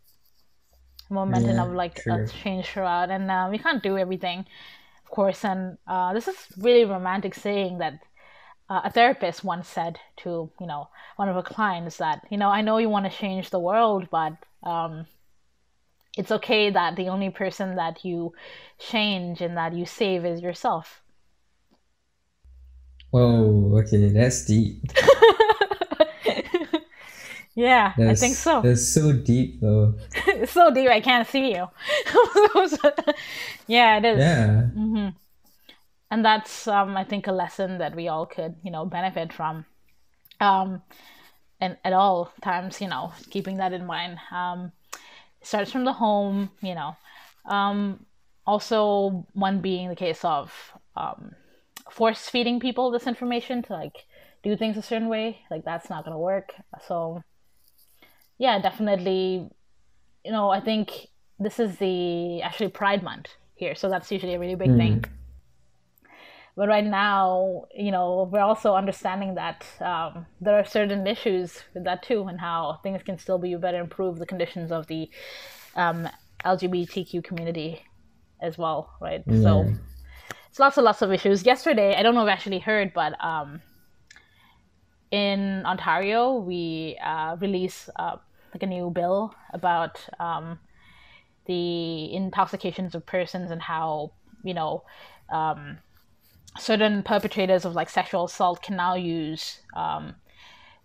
Momentum Yeah, of like a true. change throughout, and we can't do everything, of course. And this is really romantic saying that a therapist once said to one of her clients that I know you want to change the world, but it's okay that the only person that you change and that you save is yourself. Whoa, okay, that's deep. Yeah, I think That's so. that's so deep though. It's so deep I can't see you. Yeah, it is. Yeah. And that's I think a lesson that we all could benefit from, um and at all times, keeping that in mind. It starts from the home, also one being the case of force feeding people this information to like do things a certain way, like that's not going to work. So yeah, definitely. I think this is the actually Pride Month here, so that's usually a really big thing. Mm. But right now, we're also understanding that there are certain issues with that too, and how things can still be better, improve the conditions of the um, LGBTQ community as well, right? So Yeah. it's lots and lots of issues. Yesterday, I don't know if you actually heard, but in Ontario, we released like a new bill about the intoxications of persons and how certain perpetrators of like sexual assault can now use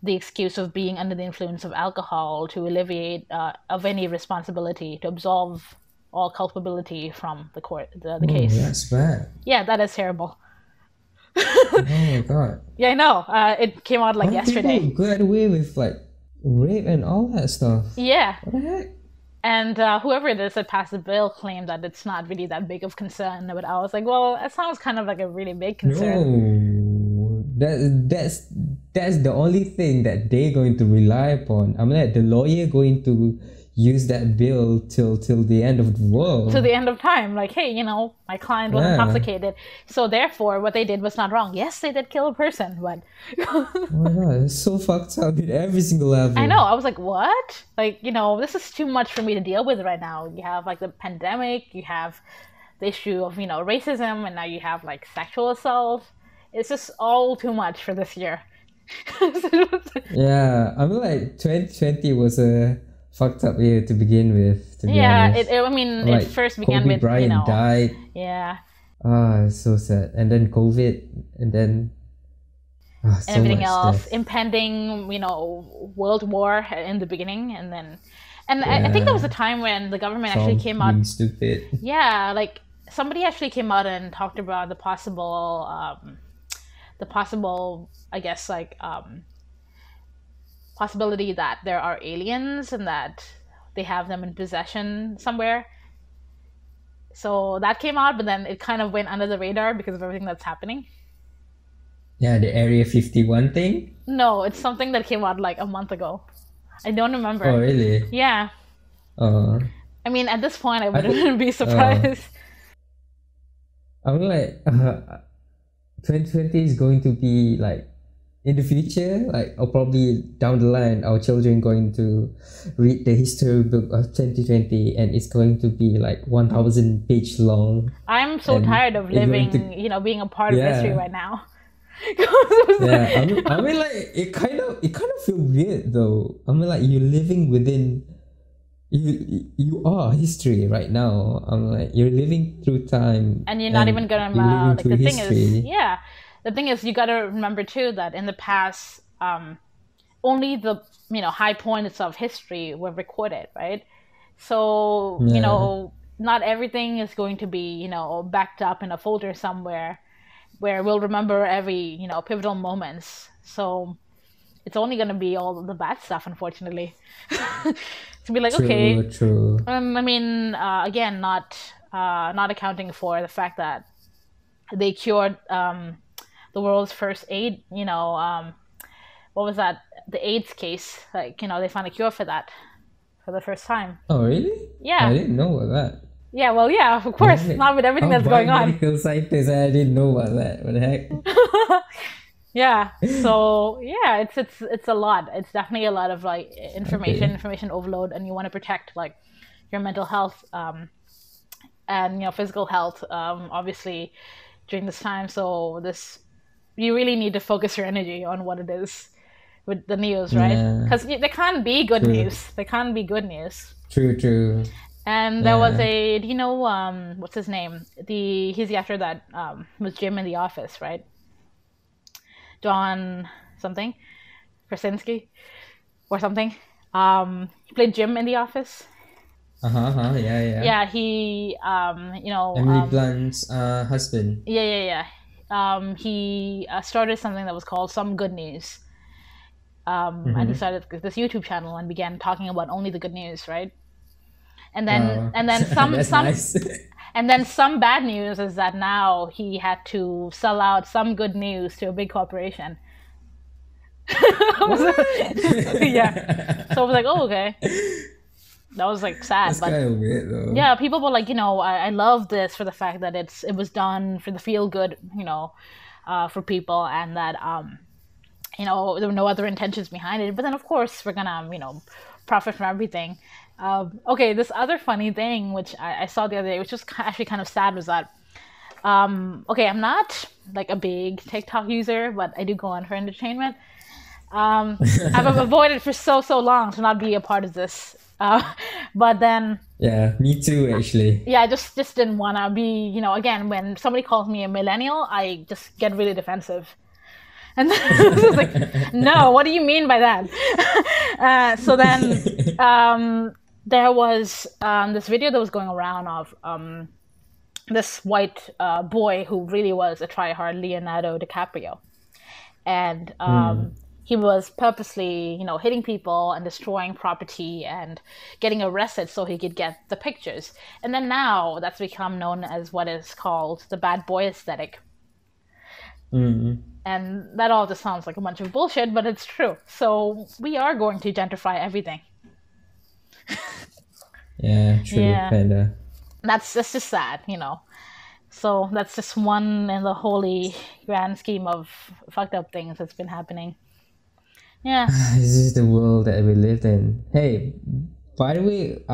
the excuse of being under the influence of alcohol to alleviate of any responsibility, to absolve all culpability from the court, the Oh, case. that's bad. Yeah, that is terrible. Oh my god. Yeah, I know. It came out like How people yesterday. get away with like rape and all that stuff? Yeah, What the heck? and whoever it is that passed the bill claimed that it's not really that big of concern. But I was like, well, that sounds kind of like a really big concern. No, that's the only thing that they're going to rely upon. I'm like the lawyer going to use that bill till the end of the world. To the end of time. Like, hey, my client was intoxicated. So therefore, what they did was not wrong. Yes, they did kill a person, but... Oh my god, it's so fucked up in every single level. I know. I was like, what? Like, this is too much for me to deal with right now. You have, like, the pandemic. You have the issue of, racism. And now you have, like, sexual assault. It's just all too much for this year. Yeah, I mean, like, 2020 was a fucked up year to begin with, to be honest. It first began Kobe with, Bryant died. Yeah. It's so sad. And then COVID, and then and so everything else, death. Impending, world war in the beginning, and then, I think there was a time when the government actually came out. Being stupid. Yeah, like somebody actually came out and talked about the possible, I guess, like possibility that there are aliens and that they have them in possession somewhere. So that came out, but then it kind of went under the radar because of everything that's happening. Yeah, the Area 51 thing? No, it's something that came out like a month ago. I don't remember. Oh, really? Yeah. I mean, at this point, I wouldn't be surprised. I'm like, 2020 is going to be like, in the future, like, or probably down the line, our children going to read the history book of 2020, and it's going to be like 1,000 page long. I'm so tired of living, being a part of history right now. Yeah, I mean, like, it kind of feel weird though. I mean, like, you're living within, you are history right now. I'm like, you're living through time, and you're not even gonna like the thing is, the thing is, you got to remember too that in the past, only the high points of history were recorded, right? So not everything is going to be backed up in a folder somewhere where we'll remember every pivotal moments. So it's only going to be all the bad stuff, unfortunately. To be like, true. Again, not accounting for the fact that they cured the world's first AIDS, what was that? The AIDS case. Like, they found a cure for that for the first time. Oh, really? Yeah. I didn't know about that. Yeah, well, yeah, of course. Not with everything that's going on. Medical scientist, I didn't know about that. What the heck? Yeah. So, yeah, it's a lot. It's definitely a lot of, like, information overload, and you want to protect, like, your mental health and, physical health, obviously, during this time. So you really need to focus your energy on what it is with the news, right? Because there can't be good news. There can't be good news. True. And there was do you know, what's his name? He's the actor that was Jim in The Office, right? John something, Krasinski, or something. He played Jim in The Office. Yeah. Yeah, he Emily Blunt's husband. Yeah. He started something that was called Some Good News. And he started this YouTube channel and began talking about only the good news, right? And then some nice. And then some bad news is that now he had to sell out some good news to a big corporation. Yeah. So I was like, oh, okay. That was like sad. That's kind of weird though. Yeah, people were like, I love this for the fact that it was done for the feel good, for people, and that there were no other intentions behind it. But then of course we're gonna, profit from everything. Okay, this other funny thing which I saw the other day, which was actually kind of sad, was that okay, I'm not like a big TikTok user, but I do go on for entertainment. I've avoided for so long to not be a part of this. But then me too, actually. I just didn't want to be, again, when somebody calls me a millennial, I just get really defensive. And then I was like, no, what do you mean by that? So then there was this video that was going around of this white boy who really was a tryhard, Leonardo DiCaprio. And he was purposely, hitting people and destroying property and getting arrested so he could get the pictures. And then now that's become known as what is called the bad boy aesthetic. And that all just sounds like a bunch of bullshit, but it's true. So we are going to gentrify everything. Yeah, true, Yeah, kinda. that's just sad, So that's just one in the holy grand scheme of fucked up things that's been happening. Yeah. This is the world that we live in. Hey, by the way,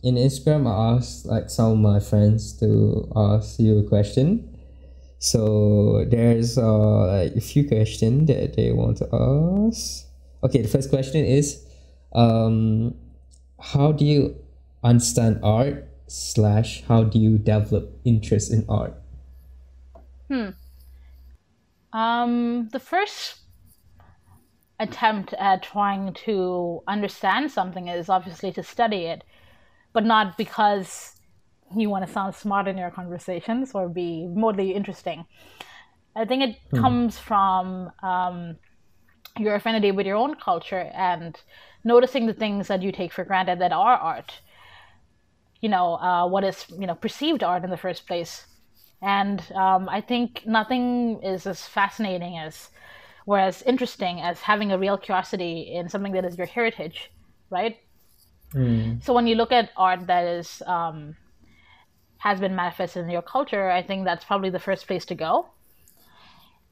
in Instagram, I asked like some of my friends to ask you a question. So there's like a few questions that they want to ask. Okay, the first question is, um, how do you understand art slash how do you develop interest in art? The first attempt at trying to understand something is obviously to study it, but not because you want to sound smart in your conversations or be remotely interesting. I think it comes from your affinity with your own culture and noticing the things that you take for granted that are art. What is perceived art in the first place. And I think nothing is as fascinating as, or as interesting as having a real curiosity in something that is your heritage, right? Mm. So when you look at art that is has been manifested in your culture, I think that's probably the first place to go.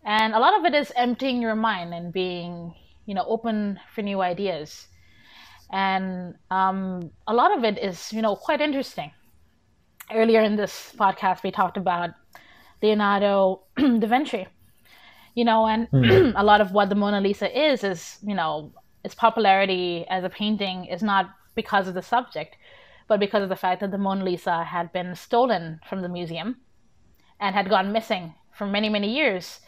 And a lot of it is emptying your mind and being, open for new ideas. And a lot of it is, quite interesting. Earlier in this podcast, we talked about Leonardo da Vinci, and a lot of what the Mona Lisa is, its popularity as a painting is not because of the subject, but because of the fact that the Mona Lisa had been stolen from the museum and had gone missing for many, many years.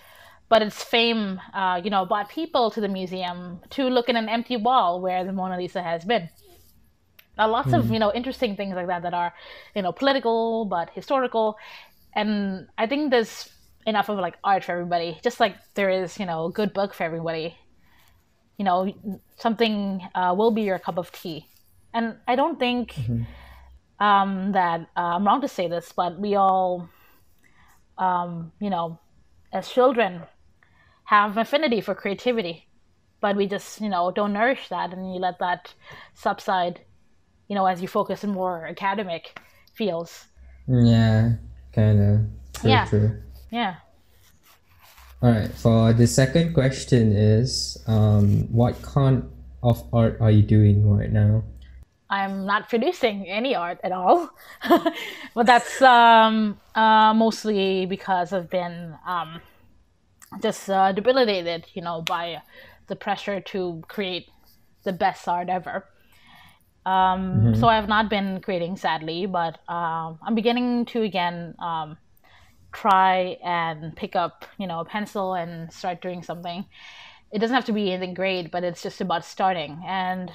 But its fame, brought people to the museum to look at an empty wall where the Mona Lisa has been. Lots of, interesting things like that are, political but historical. And I think there's enough of like art for everybody, just like there is, a good book for everybody. Something will be your cup of tea. And I don't think that I'm wrong to say this, but we all, as children, have affinity for creativity, but we just, don't nourish that, and you let that subside, as you focus on more academic fields. Yeah, kind of. True, Yeah. true. Yeah. All right. For the second question is, what kind of art are you doing right now? I'm not producing any art at all, but that's mostly because I've been just debilitated, by the pressure to create the best art ever. So I have not been creating, sadly, but I'm beginning to again try and pick up, a pencil and start doing something. It doesn't have to be anything great, but it's just about starting. And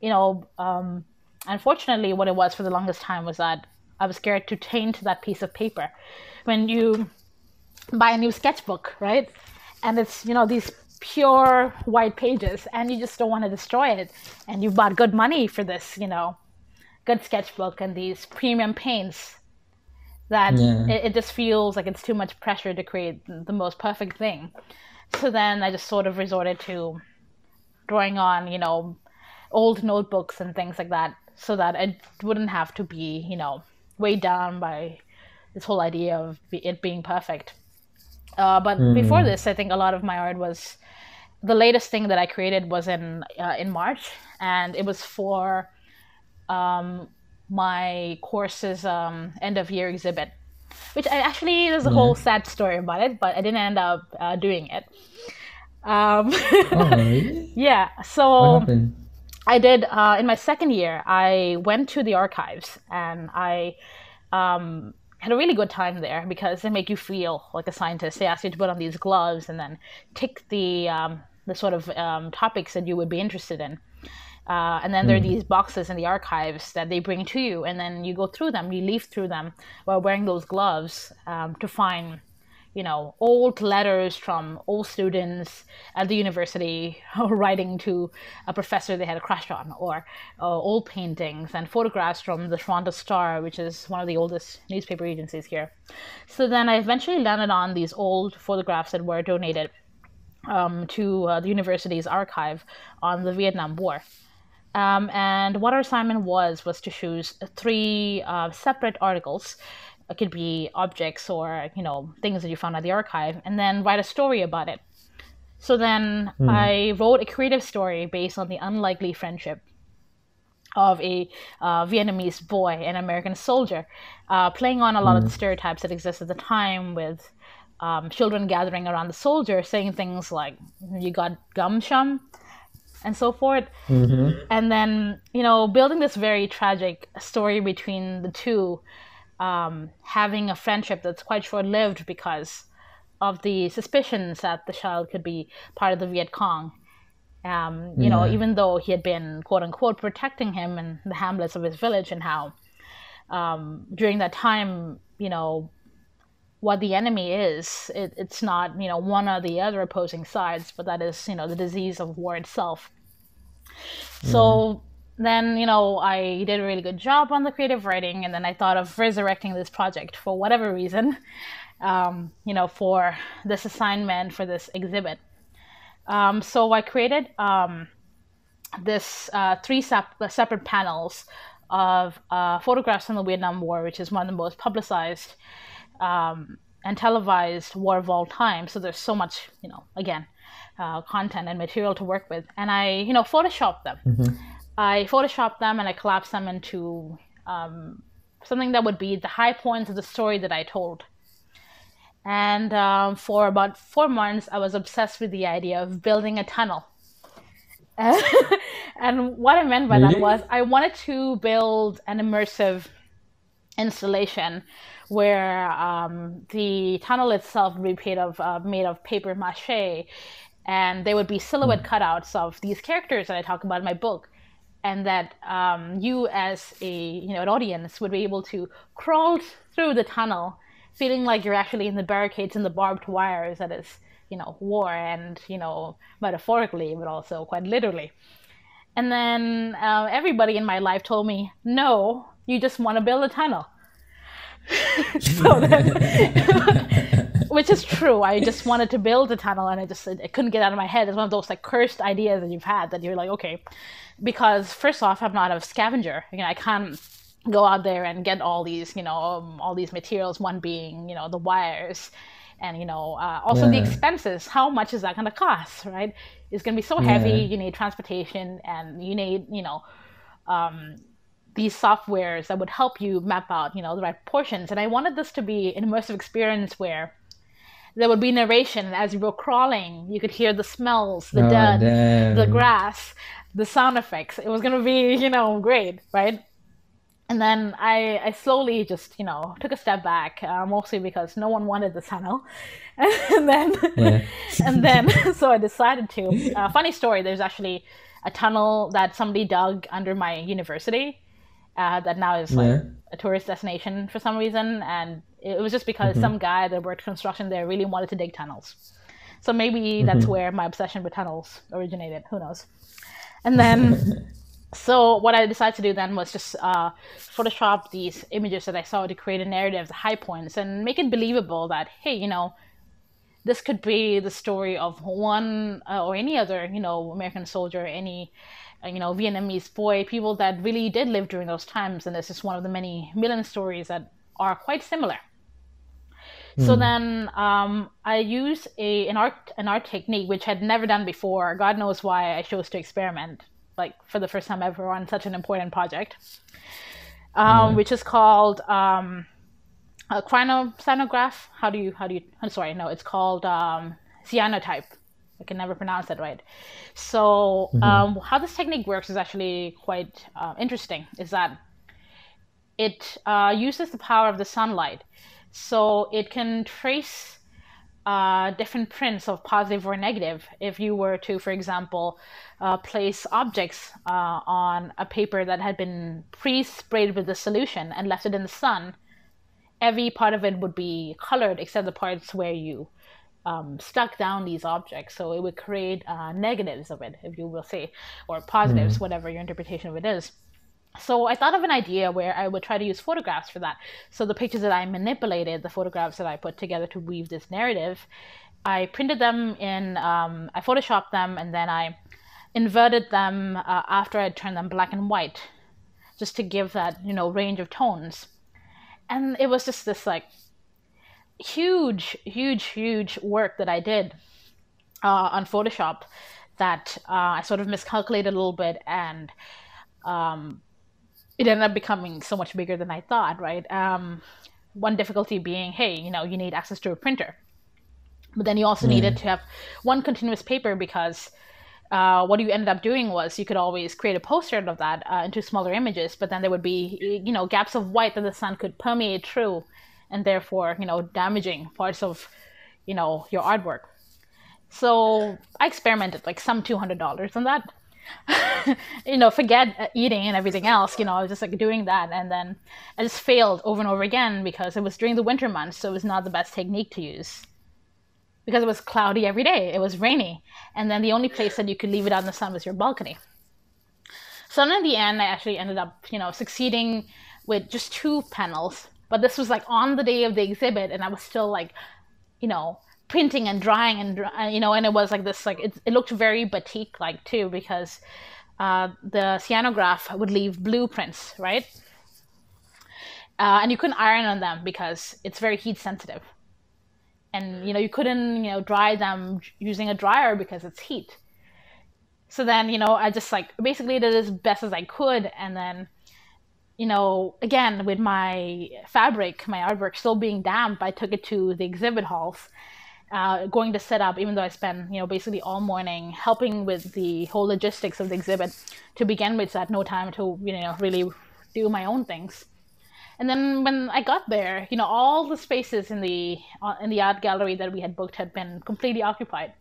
you know, unfortunately, what it was for the longest time was that I was scared to taint that piece of paper. When you buy a new sketchbook, right? And it's, these pure white pages, and you just don't want to destroy it. And you bought good money for this, good sketchbook and these premium paints that Yeah. it just feels like it's too much pressure to create the most perfect thing. So then I just sort of resorted to drawing on, old notebooks and things like that, so that it wouldn't have to be, weighed down by this whole idea of it being perfect. But before this, I think a lot of my art was, the latest thing that I created was in March, and it was for my course's end of year exhibit, which I actually, there's a whole sad story about it, but I didn't end up doing it. Oh, really? Yeah, What so happened? I did, in my second year, I went to the archives, and I had a really good time there because they make you feel like a scientist. They ask you to put on these gloves and then tick the sort of topics that you would be interested in. And then there are these boxes in the archives that they bring to you, and then you go through them, you leaf through them while wearing those gloves to find, old letters from old students at the university writing to a professor they had a crush on, or old paintings and photographs from the Toronto Star, which is one of the oldest newspaper agencies here. So then I eventually landed on these old photographs that were donated to the university's archive on the Vietnam War. And what our assignment was to choose three separate articles. It could be objects or, things that you found at the archive, and then write a story about it. So then I wrote a creative story based on the unlikely friendship of a Vietnamese boy and American soldier, playing on a lot of the stereotypes that exist at the time, with children gathering around the soldier saying things like, "You got gum, chum?" and so forth. And then, building this very tragic story between the two, having a friendship that's quite short-lived because of the suspicions that the child could be part of the Viet Cong. Even though he had been, quote unquote, protecting him in the hamlets of his village, and how during that time, what the enemy is, it's not, one or the other opposing sides, but that is, the disease of war itself. So then, I did a really good job on the creative writing, and then I thought of resurrecting this project for whatever reason, for this assignment, for this exhibit. So I created this three separate panels of photographs from the Vietnam War, which is one of the most publicized and televised war of all time. So there's so much, content and material to work with. And I, photoshopped them. I photoshopped them and I collapsed them into something that would be the high points of the story that I told. And for about 4 months, I was obsessed with the idea of building a tunnel. And what I meant by that was I wanted to build an immersive installation where the tunnel itself would be made of paper mache, and there would be silhouette cutouts of these characters that I talk about in my book, and that you as an audience would be able to crawl through the tunnel, feeling like you're actually in the barricades and the barbed wires that is, war, and, metaphorically, but also quite literally. And then everybody in my life told me, no, you just want to build a tunnel. So then, which is true. I just wanted to build a tunnel, and I couldn't get out of my head. It's one of those cursed ideas that you've had, that you're like, okay, because first off, I'm not a scavenger. I can't go out there and get all these, all these materials, one being, the wires, and, also the expenses. How much is that going to cost, right? It's going to be so heavy. You need transportation, and you need, these softwares that would help you map out, the right portions. And I wanted this to be an immersive experience where there would be narration as you were crawling. You could hear the smells, the dirt, the grass, the sound effects. It was going to be, great, right? And then I slowly just, took a step back, mostly because no one wanted the tunnel. And then, so I decided to, funny story, there's actually a tunnel that somebody dug under my university that now is a tourist destination for some reason. And it was just because some guy that worked construction there really wanted to dig tunnels. So maybe that's where my obsession with tunnels originated. Who knows? And then, so what I decided to do then was just Photoshop these images that I saw to create a narrative, the high points, and make it believable that, hey, this could be the story of one or any other, American soldier, any, Vietnamese boy, people that really did live during those times. And this is one of the many million stories that are quite similar. So then I used an art technique which I'd never done before. God knows why I chose to experiment, for the first time ever on such an important project, which is called a chronocinograph. It's called cyanotype. I can never pronounce that right. So how this technique works is actually quite interesting, is that it uses the power of the sunlight. So it can trace different prints of positive or negative. If you were to, for example, place objects on a paper that had been pre-sprayed with the solution and left it in the sun, every part of it would be colored except the parts where you stuck down these objects. So it would create negatives of it, if you will say, or positives, whatever your interpretation of it is. So I thought of an idea where I would try to use photographs for that. So the pictures that I manipulated, the photographs that I put together to weave this narrative, I printed them in, I photoshopped them, and then I inverted them after I turned them black and white, just to give that, range of tones. And it was just this like huge work that I did on Photoshop that I sort of miscalculated a little bit, and it ended up becoming so much bigger than I thought, right? One difficulty being, hey, you need access to a printer. But then you also needed to have one continuous paper, because what you ended up doing was you could always create a poster of that into smaller images, but then there would be, gaps of white that the sun could permeate through, and therefore, damaging parts of, your artwork. So I experimented like some $200 on that. Forget eating and everything else. I was just like doing that, and then I just failed over and over again because it was during the winter months, so it was not the best technique to use. Because it was cloudy every day, it was rainy, and then the only place that you could leave it out in the sun was your balcony. So then in the end, I actually ended up, succeeding with just 2 panels. But this was like on the day of the exhibit, and I was still like, printing and drying and and it was like this, like it looked very batik like too, because the cyanograph would leave blueprints, right? And you couldn't iron on them because it's very heat sensitive, and you couldn't dry them using a dryer because it's heat. So then I just like basically did as best as I could, and then again with my fabric, my artwork still being damp, I took it to the exhibit halls. Going to set up, even though I spent, basically all morning helping with the whole logistics of the exhibit to begin with, so I had no time to, really do my own things. And then when I got there, all the spaces in the art gallery that we had booked had been completely occupied.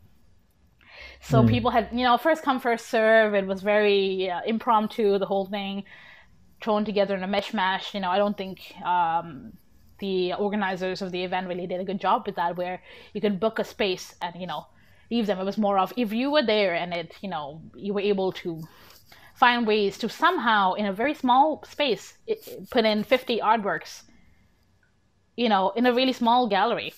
So people had, first come, first serve. It was very impromptu, the whole thing thrown together in a mishmash. I don't think the organizers of the event really did a good job with that, where you could book a space and, leave them. It was more of, if you were there and it, you were able to find ways to somehow, in a very small space, put in 50 artworks, in a really small gallery.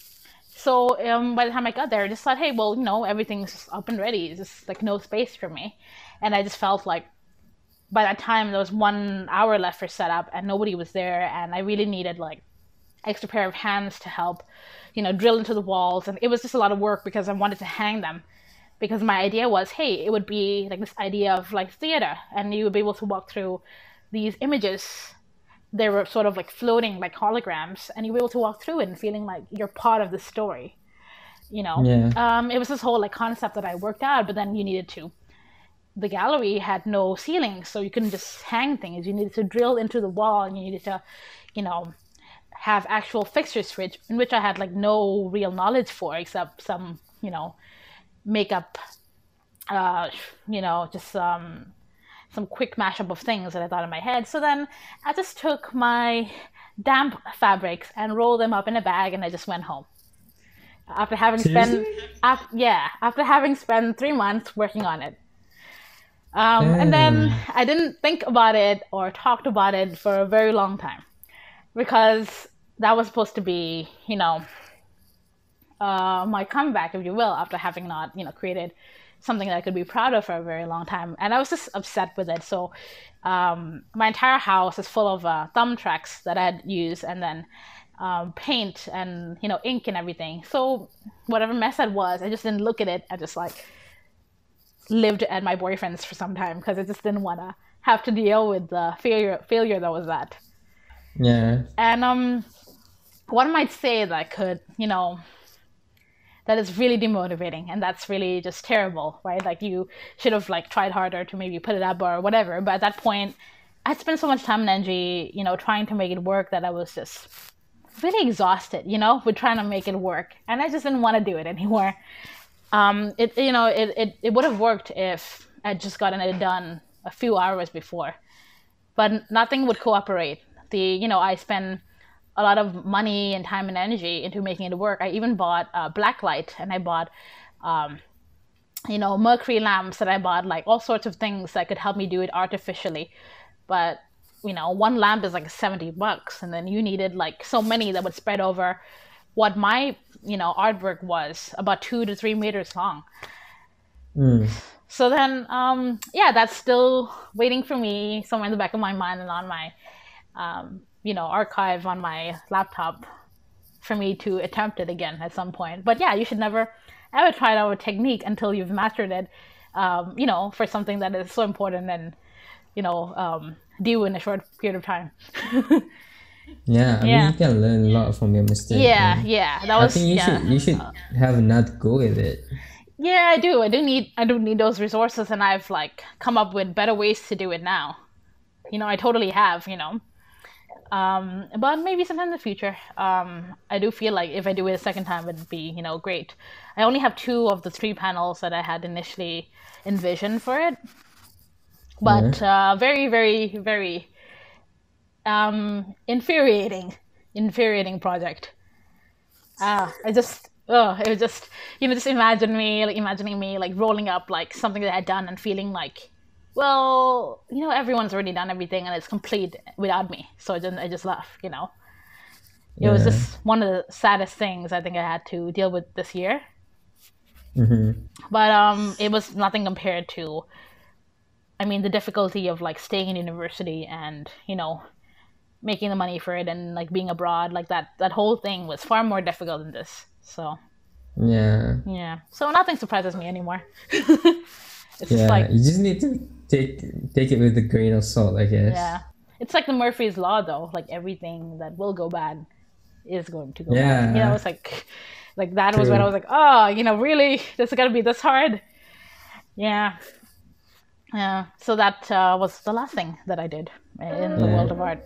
So by the time I got there, I just thought, hey, well, everything's up and ready. It's just like no space for me. And I just felt like by that time there was 1 hour left for setup and nobody was there. And I really needed like extra pair of hands to help, drill into the walls. And it was just a lot of work because I wanted to hang them, because my idea was, hey, it would be like this idea of like theater, and you would be able to walk through these images. They were sort of like floating like holograms, and you were able to walk through it and feeling like you're part of the story. It was this whole like concept that I worked out, but then you needed to, the gallery had no ceiling, so you couldn't just hang things. You needed to drill into the wall, and you needed to, have actual fixtures for it, in which I had like no real knowledge for, except some, makeup, just some quick mashup of things that I thought in my head. So then I just took my damp fabrics and rolled them up in a bag, and I just went home. After having after having spent 3 months working on it. And then I didn't think about it or talked about it for a very long time, because that was supposed to be, my comeback, if you will, after having not, created something that I could be proud of for a very long time. And I was just upset with it. So my entire house is full of thumb tracks that I had used, and then paint and, ink and everything. So whatever mess that was, I just didn't look at it. I just like lived at my boyfriend's for some time, because I just didn't want to have to deal with the failure that was that. Yeah. And one might say that could, that is really demotivating, and that's really just terrible, right? Like you should have like tried harder to maybe put it up or whatever. But at that point, I'd spent so much time and energy, trying to make it work, that I was just really exhausted, with trying to make it work, and I just didn't want to do it anymore. It would have worked if I'd just gotten it done a few hours before, but nothing would cooperate. I spent a lot of money and time and energy into making it work. I even bought black light, and I bought, mercury lamps, that I bought like all sorts of things that could help me do it artificially. But, one lamp is like $70, and then you needed like so many that would spread over what my, artwork was, about 2 to 3 meters long. So then, yeah, that's still waiting for me somewhere in the back of my mind and on my, archive on my laptop for me to attempt it again at some point. But yeah, you should never ever try out a technique until you've mastered it, for something that is so important and, do in a short period of time. Yeah, I mean, you can learn a lot from your mistakes. Yeah, yeah. That was. I think you should have another go with it. Yeah, I do. I do need those resources, and I've like come up with better ways to do it now. I totally have. But maybe sometime in the future. I do feel like if I do it a second time, it'd be great. I only have 2 of the 3 panels that I had initially envisioned for it, but very, very, very infuriating project. It was just just imagining me like rolling up like something that I had done and feeling like, well, everyone's already done everything and it's complete without me. So I just left. It was just one of the saddest things I think I had to deal with this year. But it was nothing compared to, the difficulty of like staying in university and making the money for it and like being abroad, like that whole thing was far more difficult than this. So yeah, so nothing surprises me anymore. It's just like, you just need to take it with a grain of salt, I guess. Yeah, it's like the Murphy's Law though, like everything that will go bad is going to go bad. It's like that was when I was like, oh, really, this is gonna be this hard. Yeah. So that was the last thing that I did in the world of art.